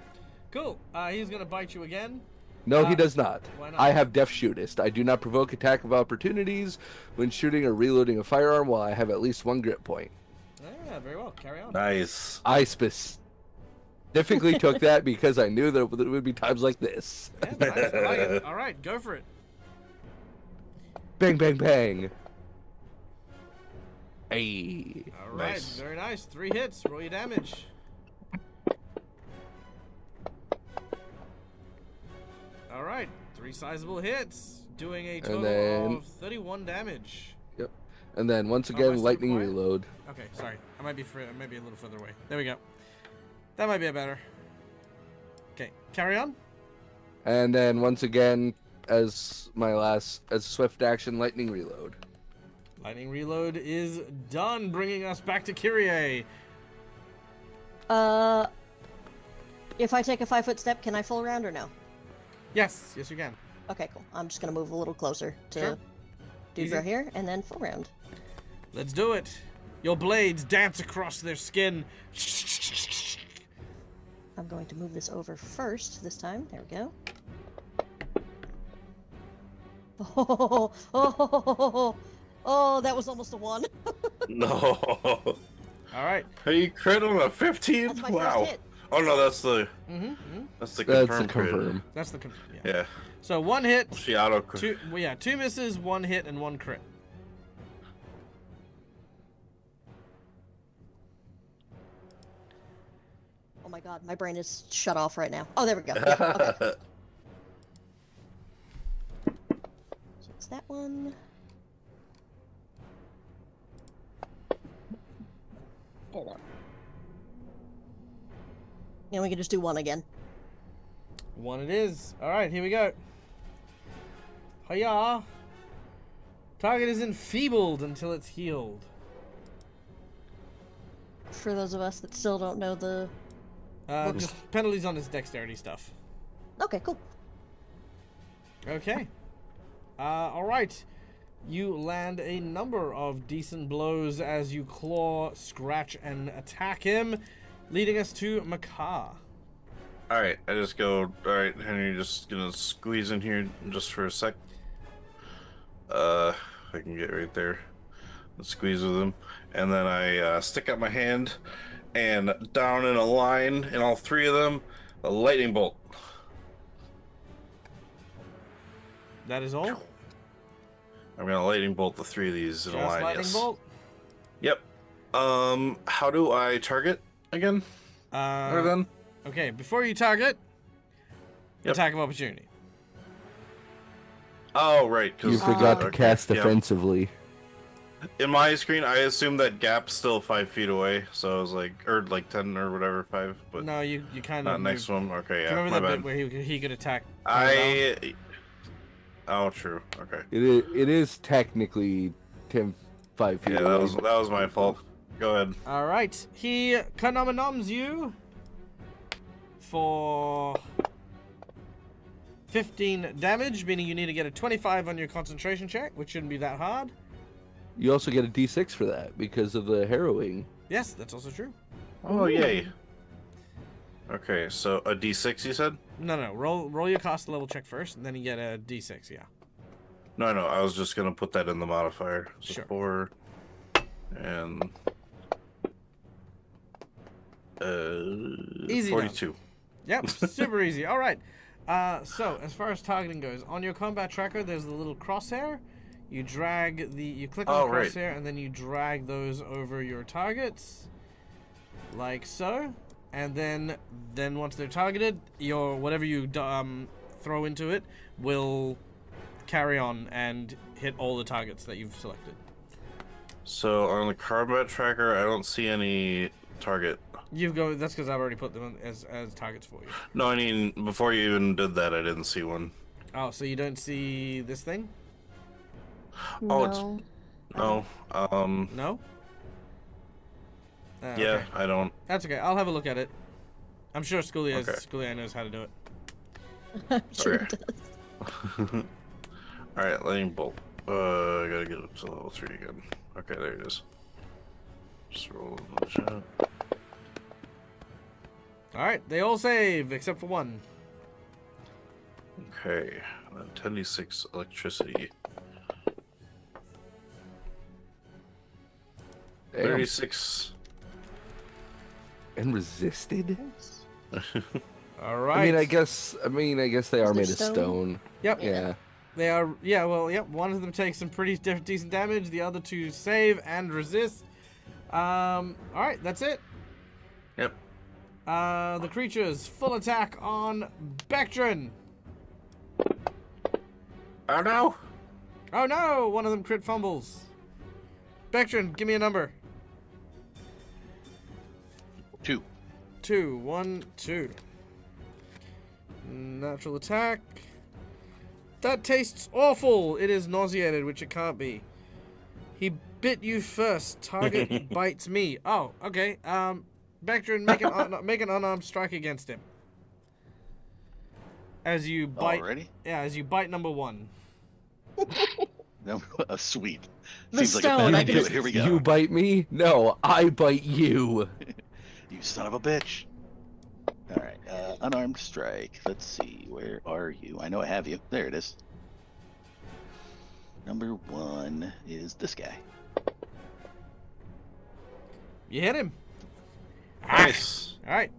Cool. He's gonna bite you again. No, he does not. Why not? I have Deaf Shootist. I do not provoke attack of opportunities when shooting or reloading a firearm while I have at least one grip point. Yeah, very well. Carry on. Nice. I specifically took that because I knew that it would be times like this. Yeah, nice. I like it. All right, go for it. Bang, bang, bang. Hey. All right, Nice. very nice. 3 hits. Roll your damage. All right, 3 sizable hits, doing a total then- of 31 damage. Yep. And then once Oh, am I again, still lightning quiet? reload. Okay, sorry. I might be a little further away. There we go. That might be a better. Okay, carry on. And then once again, as a swift action, lightning reload. Lightning reload is done, bringing us back to Kyrie. if I take a 5-foot step, can I full round or no? Yes, you can. Okay, cool. I'm just gonna move a little closer to Sure. dude Easy. right here, and then full round. Let's do it. Your blades dance across their skin. I'm going to move this over first this time. There we go. Oh, that was almost a 1. No. All right. Are you crit on a 15? That's my Wow. first hit. Oh no, that's the Mm-hmm. that's the That's confirmed a crit. confirm. That's the yeah. Yeah. So 1 hit, She auto crit. 2. Well, yeah, 2 misses, 1 hit, and 1 crit. Oh my god, my brain is shut off right now. Oh, there we go. Yeah, okay. So it's that one. Hold on. And we can just do 1 again. 1 it is. All right, here we go. Hiya. Target is enfeebled until it's healed. For those of us that still don't know the... Just penalties on his dexterity stuff. Okay, cool. Okay. All right. You land a number of decent blows as you claw, scratch, and attack him, leading us to Makar. Alright, I just go, alright, Henry, just gonna squeeze in here just for a sec. If I can get right there. Let's squeeze with him. And then I stick out my hand and down in a line in all 3 of them, a lightning bolt. That is all. I'm gonna lightning bolt the 3 of these in a Just line, lightning yes. bolt. Yep. How do I target again? Or then? Okay, before you target, Yep. attack of opportunity. Oh, right. 'Cause, You forgot to okay, cast yeah. defensively. In my screen, I assumed that gap's still 5 feet away, so I was like, or like 10 or whatever, 5, but No, you kind not of next one. Okay, yeah, Remember my that bad. bit where he could attack? Oh, true. Okay. It is technically 5 feet Yeah, away. that was my fault. Go ahead. All right, he noms you for 15 damage, meaning you need to get a 25 on your concentration check, which shouldn't be that hard. You also get a D6 for that because of the harrowing. Yes, that's also true. Oh, yay. Okay, so a D6 you said? No, roll your cost level check first, and then you get a D6. Yeah. No, I was just gonna put that in the modifier. So Sure. 4 and Easy 42. Yep, super easy. All right. So as far as targeting goes, on your combat tracker, there's the little crosshair. You click on the right. crosshair, and then you drag those over your targets, like so. And then once they're targeted, whatever you throw into it will carry on and hit all the targets that you've selected. So on the combat tracker, I don't see any target. That's because I've already put them as targets for you. No, I mean, before you even did that, I didn't see one. Oh, so you don't see this thing? Oh, it's- No. No. No? Yeah, Okay. I don't. That's okay. I'll have a look at it. I'm sure Okay. Schoolia knows how to do it. I'm sure Okay. it does. Alright, lightning bolt. I gotta get up to level 3 again. Okay, there it is. Just roll in the chat. Alright, they all save, except for one. Okay, 10d6 electricity. Damn. 36. And resisted? Alright. I mean, I guess they are they made of stone? stone. Yep. Yeah. They are, yep. One of them takes some pretty decent damage. The other two save and resist. Alright, that's it. Yep. The creatures, full attack on Bectrin. Oh no! Oh no! One of them crit fumbles. Bectrin, give me a number. 2. 2. 1, 2. Natural attack. That tastes awful. It is nauseated, which it can't be. He bit you first. Target bites me. Oh, okay. Bectrin, make an unarmed strike against him. As you bite. Already? Yeah, as you bite number 1. No, sweet. The Seems like a stone, bad I idea, can but here we go. You bite me? No, I bite you. You son of a bitch. Alright. Unarmed strike. Let's see. Where are you? I know I have you. There it is. Number 1 is this guy. You hit him. Nice. All right.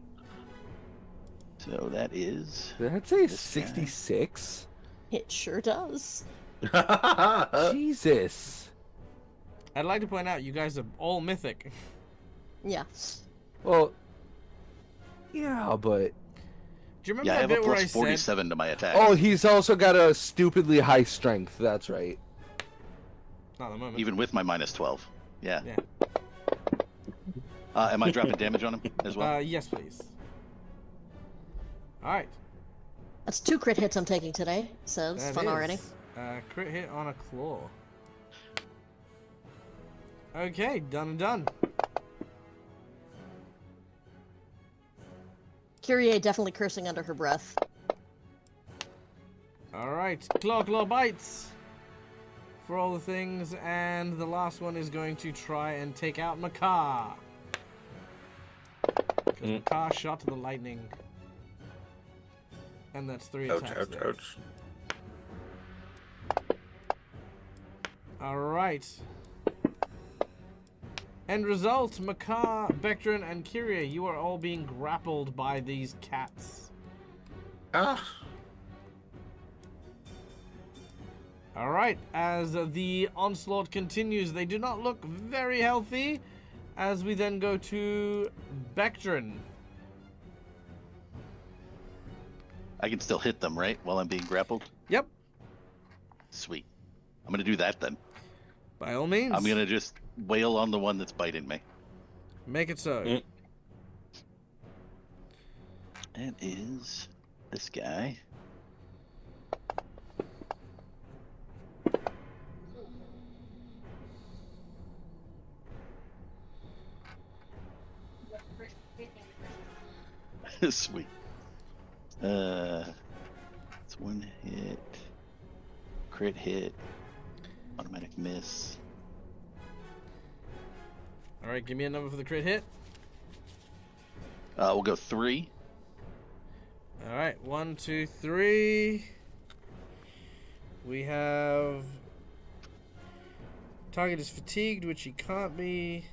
So that is. Did that say This guy. 66? It sure does. Jesus. I'd like to point out you guys are all mythic. Yeah. Well, yeah, but... Do you remember Yeah, I that have a bit where I plus said 47 to my attack. Oh, he's also got a stupidly high strength. That's right. not at the moment? Even with my minus 12. Yeah. Yeah. Am I dropping damage on him as well? Yes, please. All right. That's 2 crit hits I'm taking today, so it's That fun already. is, crit hit on a claw. Okay, done and done. Kyrie definitely cursing under her breath. All right, claw bites for all the things, and the last one is going to try and take out Makar. Because Makar shot the lightning, and that's 3 Ouch, attacks. ouch, there. ouch. All right. End result: Makar, Bectrin, and Kyrie, you are all being grappled by these cats. Ah. All right, as the onslaught continues, they do not look very healthy. As we then go to Bectrin. I can still hit them, right? While I'm being grappled? Yep, Sweet. I'm going to do that then. by all means. I'm going to just wail on the one that's biting me. Make it so. It is this guy. Sweet. It's 1 hit. Crit hit. Automatic miss. All right, give me a number for the crit hit. We'll go 3. All right, 1, 2, 3. We have target is fatigued, which he can't be.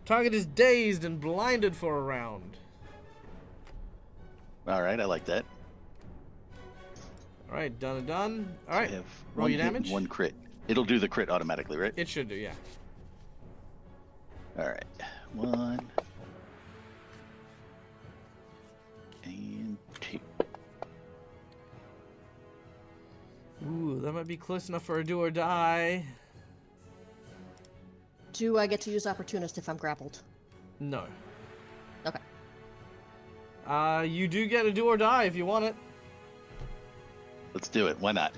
Target is dazed and blinded for a round. All right, I like that. All right, done and done. All So I right, have roll one your hit and damage. 1 crit. It'll do the crit automatically, right? It should do, yeah. All right. 1 and 2. Ooh, that might be close enough for a do or die. Do I get to use Opportunist if I'm grappled? No. Okay. You do get a do or die if you want it. Let's do it. Why not?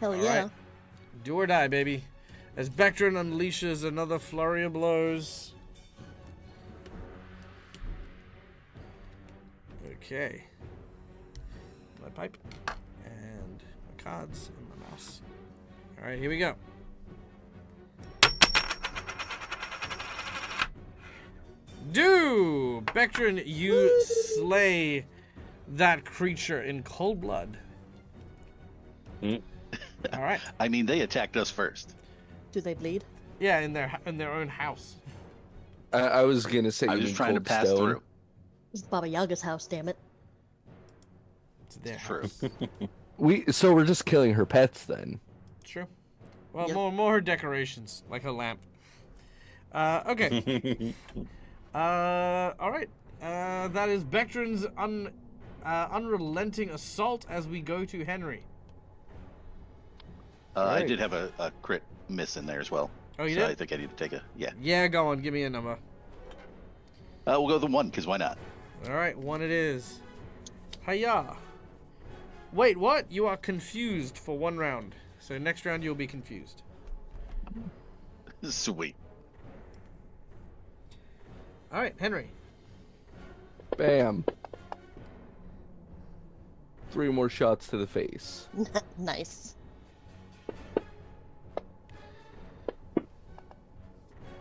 Hell All yeah. right. Do or die, baby. As Bectrin unleashes another flurry of blows. Okay. My pipe. And my cards and my mouse. Alright, here we go. Do! Bectrin, you slay that creature in cold blood. Alright. I mean, they attacked us first. Do they bleed? Yeah, in their own house. I was gonna say. I you was mean just trying to Cold pass Stone. through. This is Baba Yaga's house, damn it. It's their True. house. So we're just killing her pets then. True. Well, Yep. more her decorations, like her lamp. Okay. All right. That is Bectrin's unrelenting assault as we go to Henry. I Right. did have a crit miss in there as well. Oh, you so I did? think I need to take a... Yeah. Yeah, go on. Give me a number. We'll go the 1, because why not? All right, 1 it is. Hiya. Wait, what? You are confused for 1 round. So next round you'll be confused. Sweet. All right, Henry. Bam. 3 more shots to the face. Nice.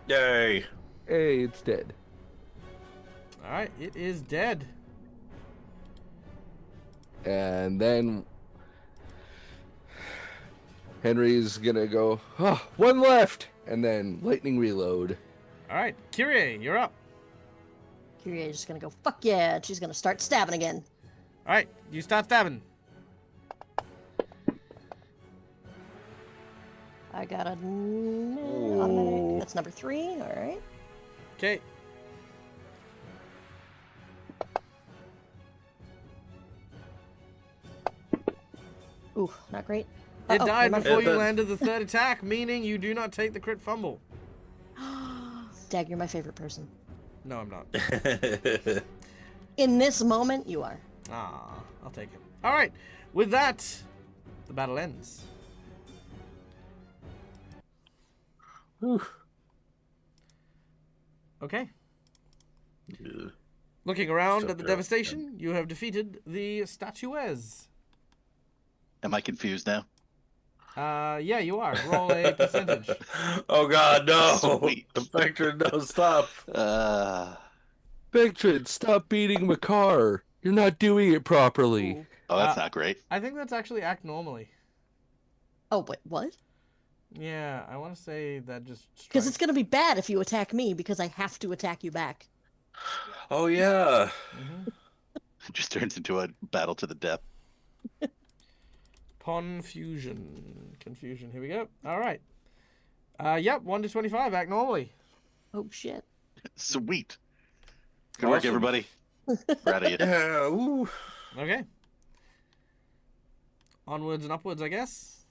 Yay. Hey, it's dead. All right, it is dead. And then Henry's gonna go, oh, one left! And then lightning reload. All right, Kyrie, you're up. Kyrie's just gonna go, fuck yeah, and she's gonna start stabbing again. All right, you start stabbing. I got a automatic. That's number 3. All right. Okay. Ooh, not great. It Uh-oh, died never mind. before you It- landed the third attack, meaning you do not take the crit fumble. Dag, you're my favorite person. No, I'm not. In this moment, you are. Ah, I'll take it. All right, with that, the battle ends. Okay. Yeah. Looking around So at the they're- devastation, you have defeated the statues. Am I confused now? Yeah, you are. Roll a percentage. Oh God, no! Sweet. The vector, no, stop! Vectrin, stop beating Makar. You're not doing it properly. Ooh. Oh, that's Uh, not great. I think that's actually act normally. Oh, wait, what? Yeah, I want to say that just. Because it's gonna be bad if you attack me because I have to attack you back. Oh yeah. Mm-hmm. It just turns into a battle to the death. Confusion. Confusion. Here we go. All right. Yep, 1 to 25, act normally. Oh shit. Sweet. Good work, Awesome. everybody. Proud of you. Yeah. Ooh. Okay. Onwards and upwards, I guess.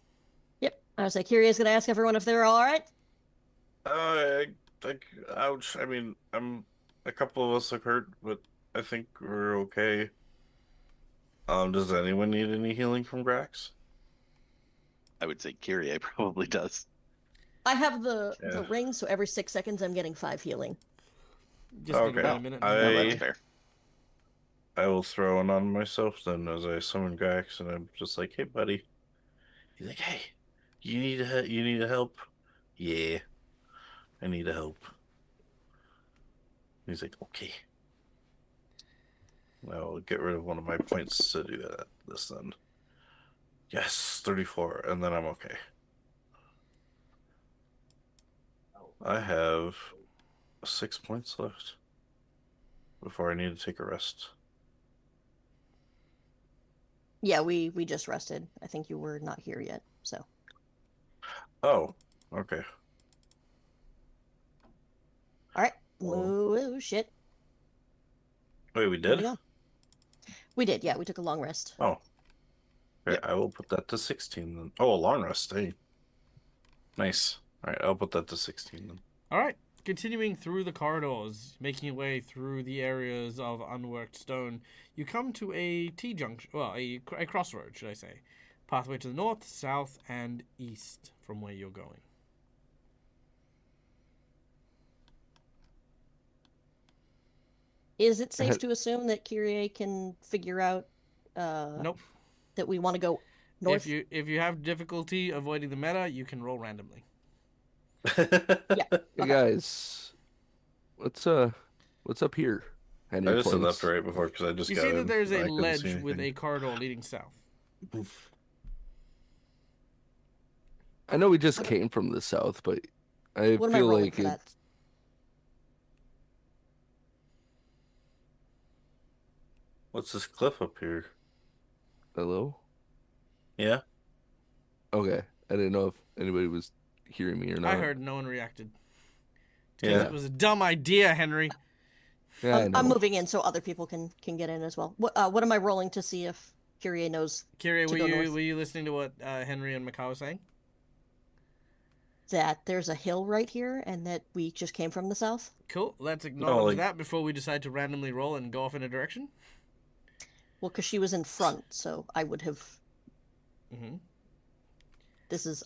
Yep. I was like, Kyrie's gonna ask everyone if they're all right. Like, ouch. I mean, a couple of us look hurt, but I think we're okay. Does anyone need any healing from Grax? I would say Kyrie probably does. I have the Yeah. ring, so every 6 seconds I'm getting 5 healing. Just need Okay. about a minute. Oh, that's fair. I will throw one on myself then as I summon Grax, and I'm just like, "Hey, buddy." He's like, "Hey, you need a help?" Yeah, I need a help. He's like, "Okay." I'll get rid of one of my points to do this then. Yes, 34, and then I'm okay. I have 6 points left before I need to take a rest. Yeah, we just rested. I think you were not here yet, so. Oh, okay. All right. Oh. Oh shit. Wait, we There we did? go. We did. Yeah, we took a long rest. Oh. Okay, Yep. I will put that to 16 then. Oh, a long rest. Hey. Nice. All right, I'll put that to 16 then. All right. Continuing through the corridors, making your way through the areas of unworked stone, you come to a T-junction, well, a crossroad, should I say. Pathway to the north, south, and east from where you're going. Is it safe to assume that Kyrie can figure out Nope. that we want to go north? If you have difficulty avoiding the meta, you can roll randomly. Yeah. Hey Okay. guys, what's up here? And I your just said points. left right before because I just You got see in that there's and a I couldn't see ledge with a anything. corridor leading south. I know we just came from the south, but I What am I feel rolling like for it. that? What's this cliff up here? Hello? Yeah? Okay, I didn't know if anybody was hearing me or not. I heard no one reacted. Because Yeah. it was a dumb idea, Henry. Yeah, I know. I'm moving in so other people can get in as well. What am I rolling to see if Kyrie knows Kyrie, To were go you north. were you listening to what Henry and Macau were saying? that there's a hill right here and that we just came from the south? Cool. Let's acknowledge like- that before we decide to randomly roll and go off in a direction. Well, because she was in front, so I would have. Mm-hmm.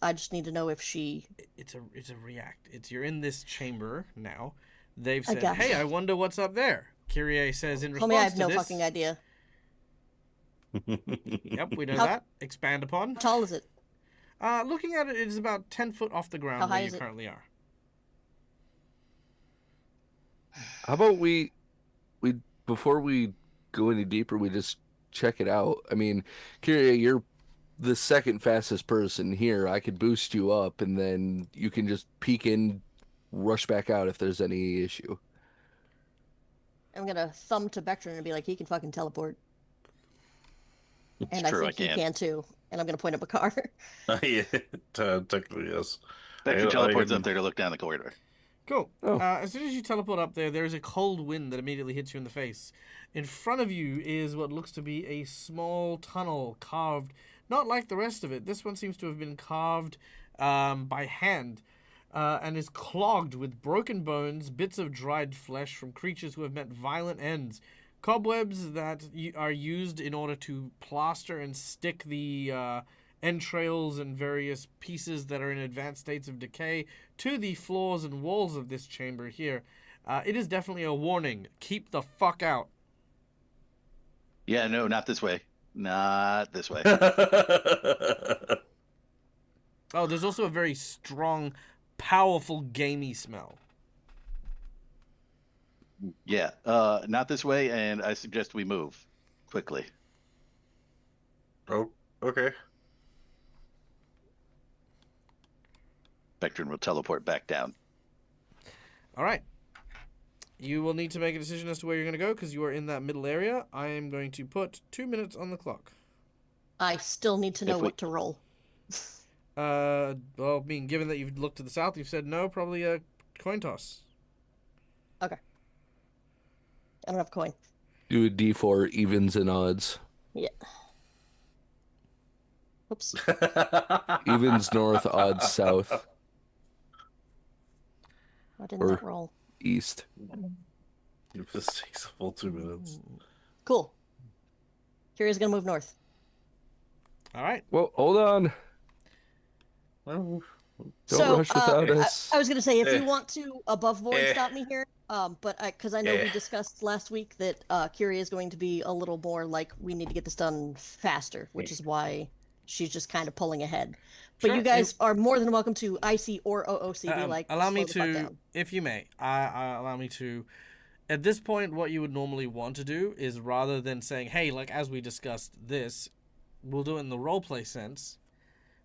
I just need to know if she. It's a react. You're in this chamber now. They've I said, gotcha. "Hey, I wonder what's up there." Kyrie says in Tell response me I have to no this. fucking idea. Yep, we know How- that. Expand upon. How tall is it? Looking at it, it is about 10 foot off the ground How where high you is it? currently are. How about we before we go any deeper, we just check it out. I mean, Kyria, you're the second fastest person here. I could boost you up, and then you can just peek in, rush back out if there's any issue. I'm gonna thumb to Bectrin and be like, he can fucking teleport. It's And I true, think I you can too. And I'm gonna point at Bakar. Yeah, technically yes. Vector I teleports can- up there to look down the corridor. Cool. Oh. As soon as you teleport up there, there's a cold wind that immediately hits you in the face. In front of you is what looks to be a small tunnel carved, not like the rest of it. This one seems to have been carved by hand and is clogged with broken bones, bits of dried flesh from creatures who have met violent ends, cobwebs that are used in order to plaster and stick the entrails and various pieces that are in advanced states of decay to the floors and walls of this chamber here. It is definitely a warning. Keep the fuck out. Yeah, no, not this way. Not this way. Oh, there's also a very strong, powerful, gamey smell. Yeah, not this way, and I suggest we move quickly. Oh, okay. Vectrin will teleport back down. All right. You will need to make a decision as to where you're going to go because you are in that middle area. I am going to put 2 minutes on the clock. I still need to know If we- what to roll. Well, I mean, given that you've looked to the south, you've said no, probably a coin toss. Okay. I don't have a coin. Do a D4 evens and odds. Yeah. Oops. Evens north, odds south, Why didn't Or- that roll? east. If this takes a full 2 minutes. Cool. Kyria's gonna move north. All right. Well, hold on. Well, Don't rush without us. I was gonna say if Eh. you want to above board Eh. stop me here, but because I know we Eh. discussed last week that Kyria is going to be a little more like we need to get this done faster, which is why she's just kind of pulling ahead. But Sure, you guys are more than welcome to IC or OOC. Be like, allow me slow the fuck to, down. if you may, allow me to. At this point, what you would normally want to do is rather than saying, "Hey, like as we discussed this," we'll do it in the roleplay sense,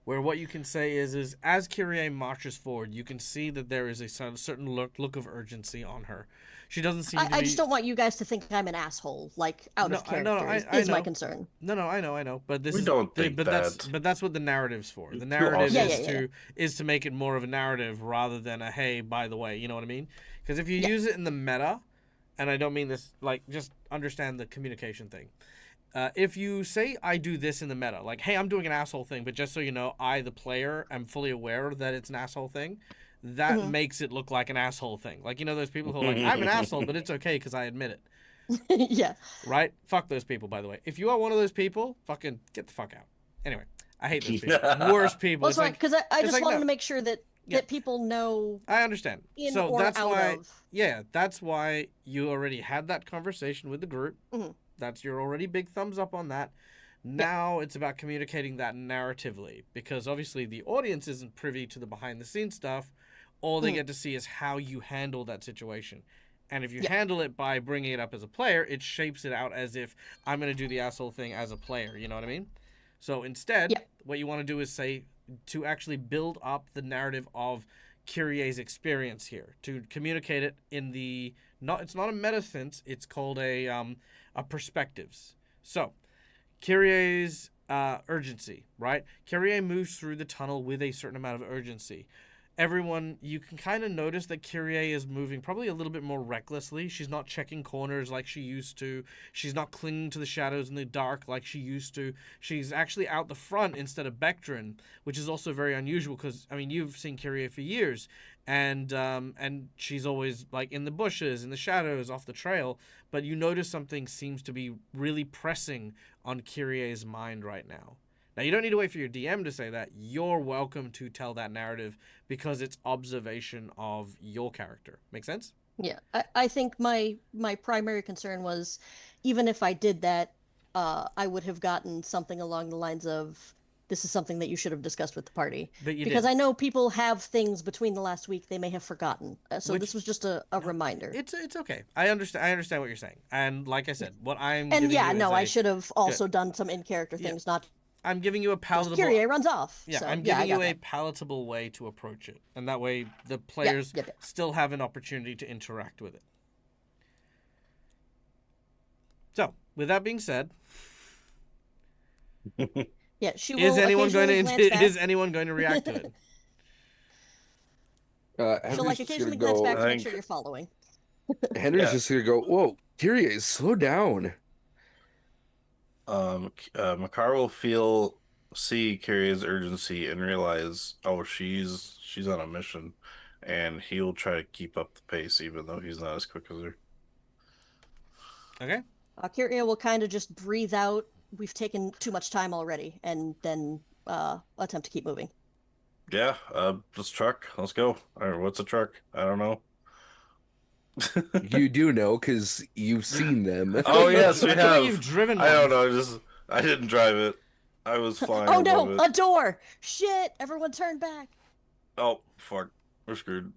where what you can say is as Kyrie marches forward, you can see that there is a certain look of urgency on her. She doesn't seem to be. I just don't want you guys to think I'm an asshole, like out of character. Is my concern. No, I know, but this We is don't think but that. that's what the narrative's for. The Too narrative awesome. is to make it more of a narrative rather than a hey, by the way, you know what I mean? Because if you use it in the meta, and I don't mean this like just understand the communication thing. If you say I do this in the meta, like hey, I'm doing an asshole thing, but just so you know, I the player am fully aware that it's an asshole thing. That makes it look like an asshole thing. Like, you know, those people who are like, I'm an asshole, but it's okay because I admit it. Yeah. Right? Fuck those people, by the way. If you are one of those people, fucking get the fuck out. Anyway, I hate those people. Worst people. Well, It's that's right, like, because I it's just like, wanted no. to make sure that Yeah. people know I understand. in So or that's out why, of. yeah, that's why you already had that conversation with the group. Mhm. That's your already big thumbs up on that. Now it's about communicating that narratively because obviously the audience isn't privy to the behind the scenes stuff. All they get to see is how you handle that situation. And if you handle it by bringing it up as a player, it shapes it out as if I'm going to do the asshole thing as a player. You know what I mean? So instead, what you want to do is say to actually build up the narrative of Kyrie's experience here, to communicate it in the it's not a meta sense, it's called a perspectives. So Kyrie's urgency, right? Kyrie moves through the tunnel with a certain amount of urgency. Everyone, you can kind of notice that Kyrie is moving probably a little bit more recklessly. She's not checking corners like she used to. She's not clinging to the shadows in the dark like she used to. She's actually out the front instead of Bectrin, which is also very unusual because, I mean, you've seen Kyrie for years, and she's always like in the bushes, in the shadows, off the trail. But you notice something seems to be really pressing on Kyrie's mind right now. Now, you don't need to wait for your DM to say that. You're welcome to tell that narrative because it's observation of your character. Make sense? Yeah, I think my primary concern was, even if I did that, I would have gotten something along the lines of, this is something that you should have discussed with the party. But you Because did. I know people have things between the last week they may have forgotten. So Which- this was just a reminder. It's okay. I understand what you're saying. And like I said, what I'm And giving yeah, you no, is I should have also done some in-character Yeah. things, not I'm giving you a just palatable. Kyrie runs off. Yeah, so, I'm I giving you got a that. palatable way to approach it, and that way the players yep. still have an opportunity to interact with it. So, with that being said, Yeah, she will is anyone going to occasionally glance back. is anyone going to react to it? She'll Henry's like just occasionally gonna glance go. back to I make think- sure you're following. Henry's Yeah. just gonna go. Whoa, Kyrie, slow down. Makar will see Kiria's urgency and realize, oh, she's on a mission, and he'll try to keep up the pace, even though he's not as quick as her. Okay. Kyria will kind of just breathe out. We've taken too much time already, and then attempt to keep moving. Yeah, this truck. Let's go. Or what's a truck? I don't know. You do know because you've seen them. Oh yes, we I feel like have. you've driven I don't one. know. I didn't drive it. I was flying Oh above no, it. a door! Shit! Everyone turn back. Oh fuck, we're screwed.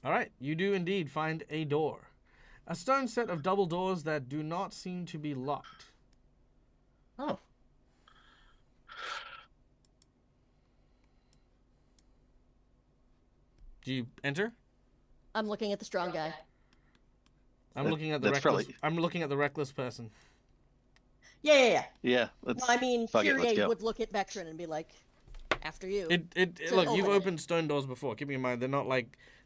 All right, you do indeed find a door. A stone set of double doors that do not seem to be locked. Oh. Do you enter? I'm looking at the strong guy. I'm That- looking at the that's reckless. probably- I'm looking at the reckless person. Yeah. Yeah, No, let's. I mean, fuck it, let's Kyrie go. would look at Vectrin and be like, "After you." To Look, you've open it. opened stone doors before. Keep in mind, they're not.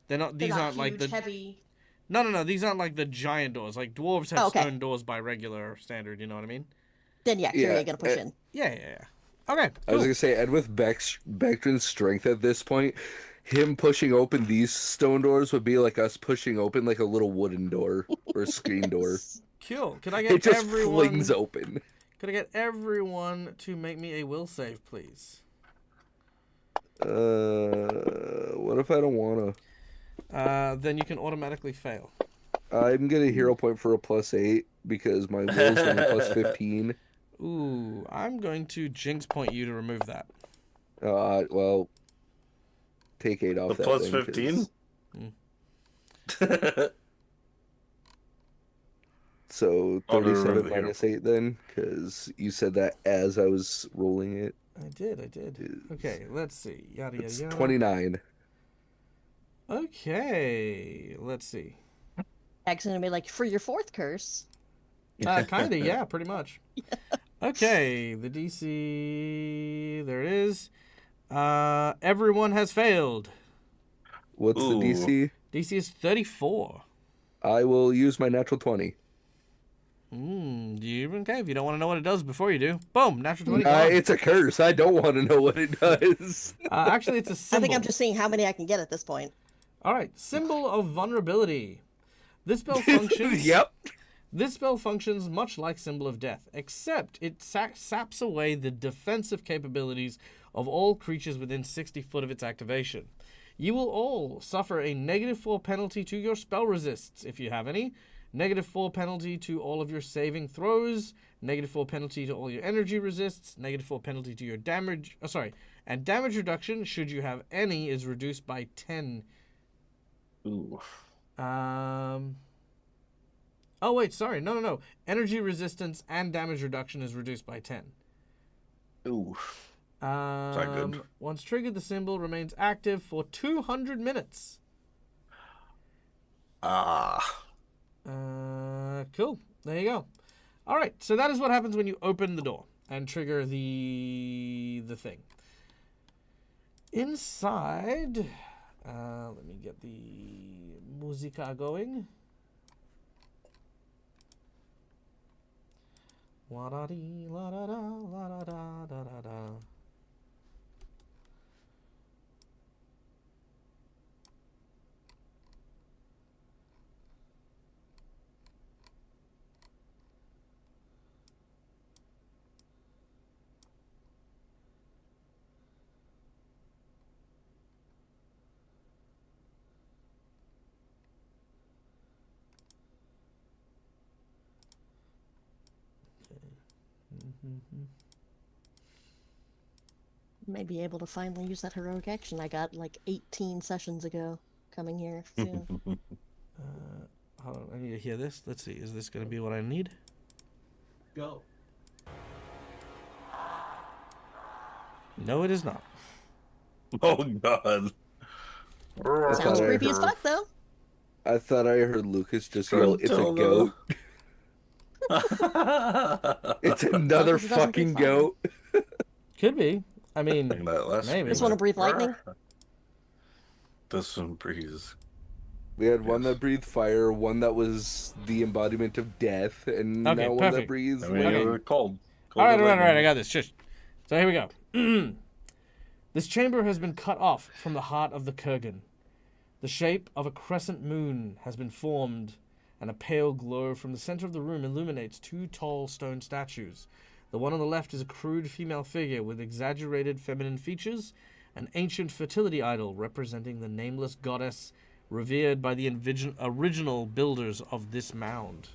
They're These not aren't huge, like the. heavy. No. These aren't like the giant doors. Like dwarves have Oh, okay. stone doors by regular standard. You know what I mean? Then yeah, Kyrie Yeah, gonna push in. Yeah. Okay. I was Cool. gonna say, and with Bectrin's strength at this point, him pushing open these stone doors would be like us pushing open like a little wooden door or a screen door. Cool. Could I It get just everyone? flings open. Could I get everyone to make me a will save, please? What if I don't wanna? Then you can automatically fail. I'm gonna hero point for a +8 because my will's only +15. Ooh, I'm going to jinx point you to remove that. Well, take 8 off The that. plus then, 'cause- 15? So I'll do 37 remove the minus 8 then, because you said that as I was rolling it. I did. Okay, let's see. Yada It's yada. 29. Okay, let's see. Ag's gonna be like, "For your fourth curse." Kinda, yeah, pretty much. Okay, the DC. There it is. Everyone has failed. What's Ooh. the DC? DC is 34. I will use my natural 20. Okay, if you don't want to know what it does before you do, boom, natural 20. gone. It's a curse. I don't want to know what it does. Actually, it's a I symbol. think I'm just seeing how many I can get at this point. All right, symbol of vulnerability. This spell functions. Yep. This spell functions much like Symbol of Death, except it saps away the defensive capabilities of all creatures within 60 foot of its activation. You will all suffer a -4 penalty to your spell resists, if you have any, -4 penalty to all of your saving throws, -4 penalty to all your energy resists, -4 penalty to your damage. And damage reduction, should you have any, is reduced by 10. Ooh. Oh wait, sorry, no. Energy resistance and damage reduction is reduced by 10. Ooh. not good. Once triggered, the symbol remains active for 200 minutes. Cool. There you go. All right, so that is what happens when you open the door and trigger the thing. Inside, let me get the musica going. La-da-dee, la-da-da, la-da-da, da-da-da. May be able to finally use that heroic action I got like 18 sessions ago. Coming here soon. Hold on, I need to hear this. Let's see. Is this going to be what I need? Go. No, it is not. Oh God. Sounds I creepy as heard- fuck, though. I thought I heard Lucas just yell, "It's a goat! It's another Lucas doesn't breathe fucking fire. goat!" Could be. I mean, maybe. Just want to breathe lightning. This one breathes. We had one Yes. that breathed fire, one that was the embodiment of death, and Okay, now one that perfect. breathes I mean, Okay. cold. All right, and all right. I lightning. got this. Shush. So here we go. This chamber has been cut off from the heart of the Kurgan. The shape of a crescent moon has been formed, and a pale glow from the center of the room illuminates two tall stone statues. The one on the left is a crude female figure with exaggerated feminine features, an ancient fertility idol representing the nameless goddess revered by the original builders of this mound.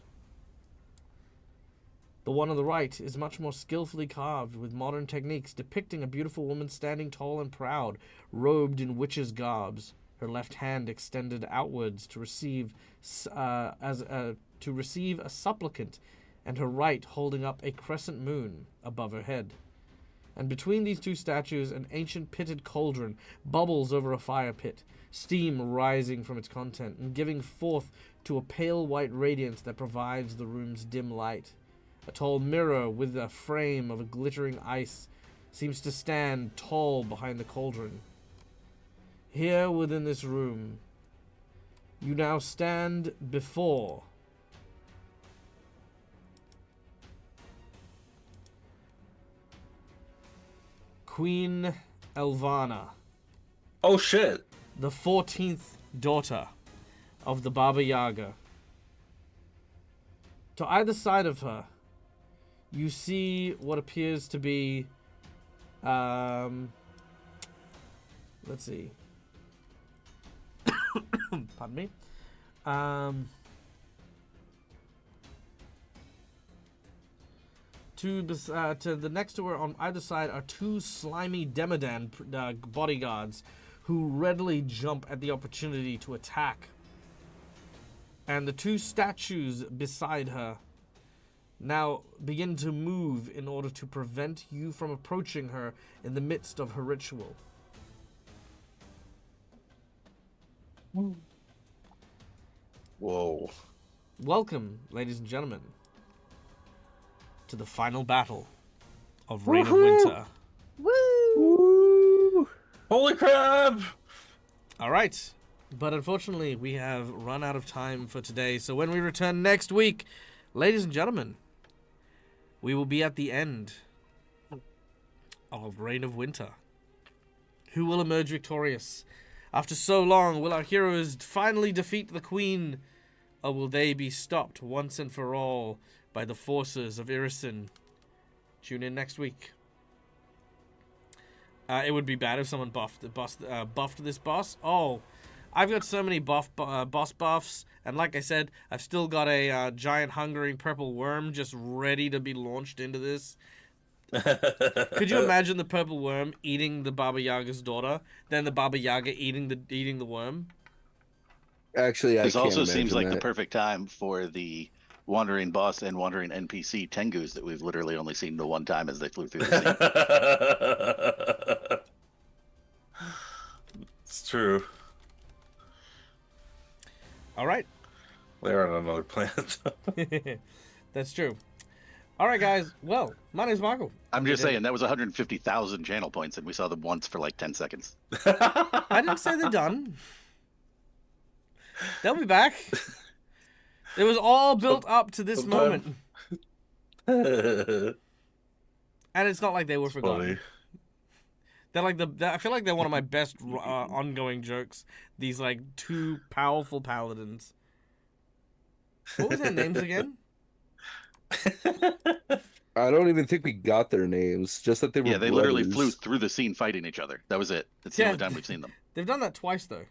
The one on the right is much more skillfully carved with modern techniques, depicting a beautiful woman standing tall and proud, robed in witch's garbs, her left hand extended outwards to receive a supplicant, and her right holding up a crescent moon above her head. And between these two statues, an ancient pitted cauldron bubbles over a fire pit, steam rising from its content and giving forth to a pale white radiance that provides the room's dim light. A tall mirror with a frame of a glittering ice seems to stand tall behind the cauldron. Here within this room, you now stand before Queen Elvana, Oh shit. the 14th daughter of the Baba Yaga. To either side of her, you see what appears to be, let's see. Pardon me. To the next to her on either side are two slimy Demodan bodyguards who readily jump at the opportunity to attack. And the two statues beside her now begin to move in order to prevent you from approaching her in the midst of her ritual. Whoa. Welcome, ladies and gentlemen, to the final battle of Reign of Winter. Woo! Holy crap! All right. But unfortunately, we have run out of time for today. So when we return next week, ladies and gentlemen, we will be at the end of Reign of Winter. Who will emerge victorious? After so long, will our heroes finally defeat the Queen? Or will they be stopped once and for all by the forces of Irison? Tune in next week. It would be bad if someone buffed this boss. Oh, I've got so many boss buffs, and like I said, I've still got a giant hungering purple worm just ready to be launched into this. Could you imagine the purple worm eating the Baba Yaga's daughter, then the Baba Yaga eating the worm? Actually, I This can't also seems imagine like the that. perfect time for the wandering boss and wandering NPC Tengus that we've literally only seen the one time as they flew through the scene. It's true. All right. They're on another planet. That's true. All right, guys. Well, my name's Michael. I'm just saying, that was 150,000 channel points, and we saw them once for like 10 seconds. I didn't say they're done. They'll be back. It was all built up to this sometime- moment. And it's not like they were forgotten. Funny. They're like I feel like they're one of my best ongoing jokes. These like two powerful paladins. What was their names again? I don't even think we got their names. Just that they were. Yeah, they literally flew brothers. through the scene fighting each other. That was it. That's the Yeah. only time we've seen them. They've done that twice though.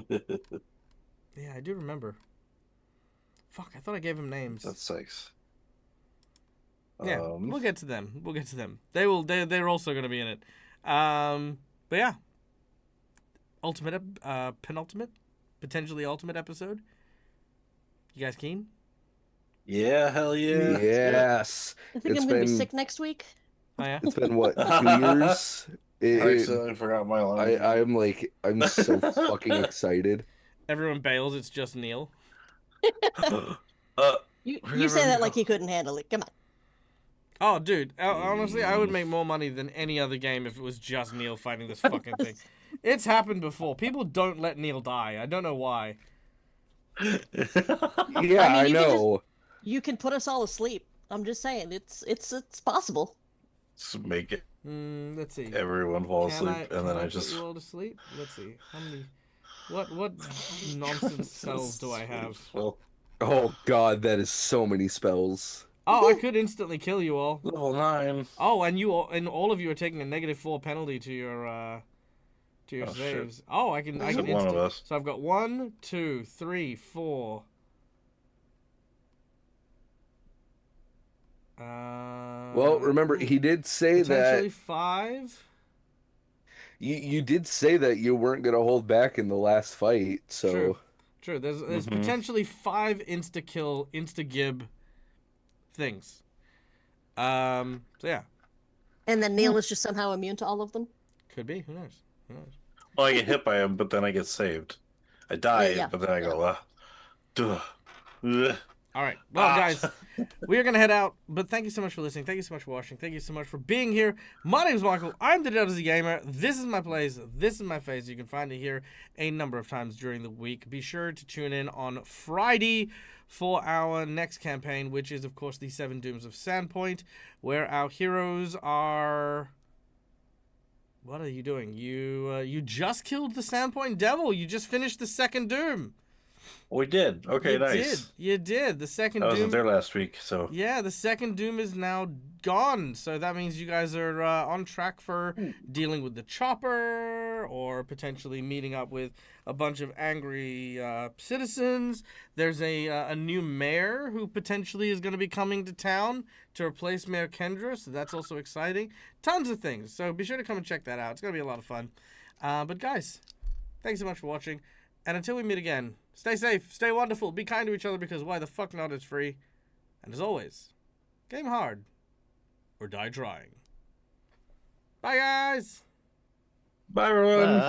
Yeah, I do remember. Fuck, I thought I gave him names. That sucks. Yeah, we'll get to them. We'll get to them. They're also going to be in it. But yeah, penultimate, potentially ultimate episode. You guys keen? Yeah, hell yeah. Yes. I think It's I'm gonna be been- sick next week. Oh yeah. It's been what, 2 years? I accidentally forgot my line. I'm so fucking excited. Everyone bails. It's just Neil. You say that like you couldn't handle it. Come on. Oh, dude. Honestly, I would make more money than any other game if it was just Neil fighting this fucking thing. It's happened before. People don't let Neil die. I don't know why. Yeah, I you can know. You can put us all asleep. I'm just saying, it's possible. Just make it. Let's see. Everyone fall Can asleep, and then I put just. you all to sleep. Let's see. How many? What nonsense spells do I have? Well, Oh god, that is so many spells. Oh, I could instantly kill you all. level 9. Oh, and all of you are taking a -4 penalty to your Oh, saves. shit. Oh, I can Except one of us. So I've got 1, 2, 3, 4. Well, remember, he did say potentially that 5. you did say that you weren't gonna hold back in the last fight, so True. There's Mhm. potentially 5 insta-kill, insta-gib things. So yeah, And then Neil is just somehow immune to all of them. could be. Who knows? Who knows? Well, I get hit by him, but then I get saved. I die, Yeah. but then I go, duh. Ugh. All right. Well, guys, we are going to head out. But thank you so much for listening. Thank you so much for watching. Thank you so much for being here. My name is Michael. I'm the Delta Z Gamer. This is my place. This is my face. You can find it here a number of times during the week. Be sure to tune in on Friday for our next campaign, which is, of course, the 7 Dooms of Sandpoint, where our heroes are... What are you doing? You just killed the Sandpoint Devil. You just finished the second Doom. We did. Okay, nice. You did. The second I wasn't Doom. there last week, so. Yeah, the second Doom is now gone. So that means you guys are on track for dealing with the chopper or potentially meeting up with a bunch of angry citizens. There's a new mayor who potentially is going to be coming to town to replace Mayor Kendra. So that's also exciting. Tons of things. So be sure to come and check that out. It's going to be a lot of fun. But guys, thanks so much for watching. And until we meet again, stay safe, stay wonderful, be kind to each other because why the fuck not, it's free. And as always, game hard or die trying. Bye, guys. Bye, everyone.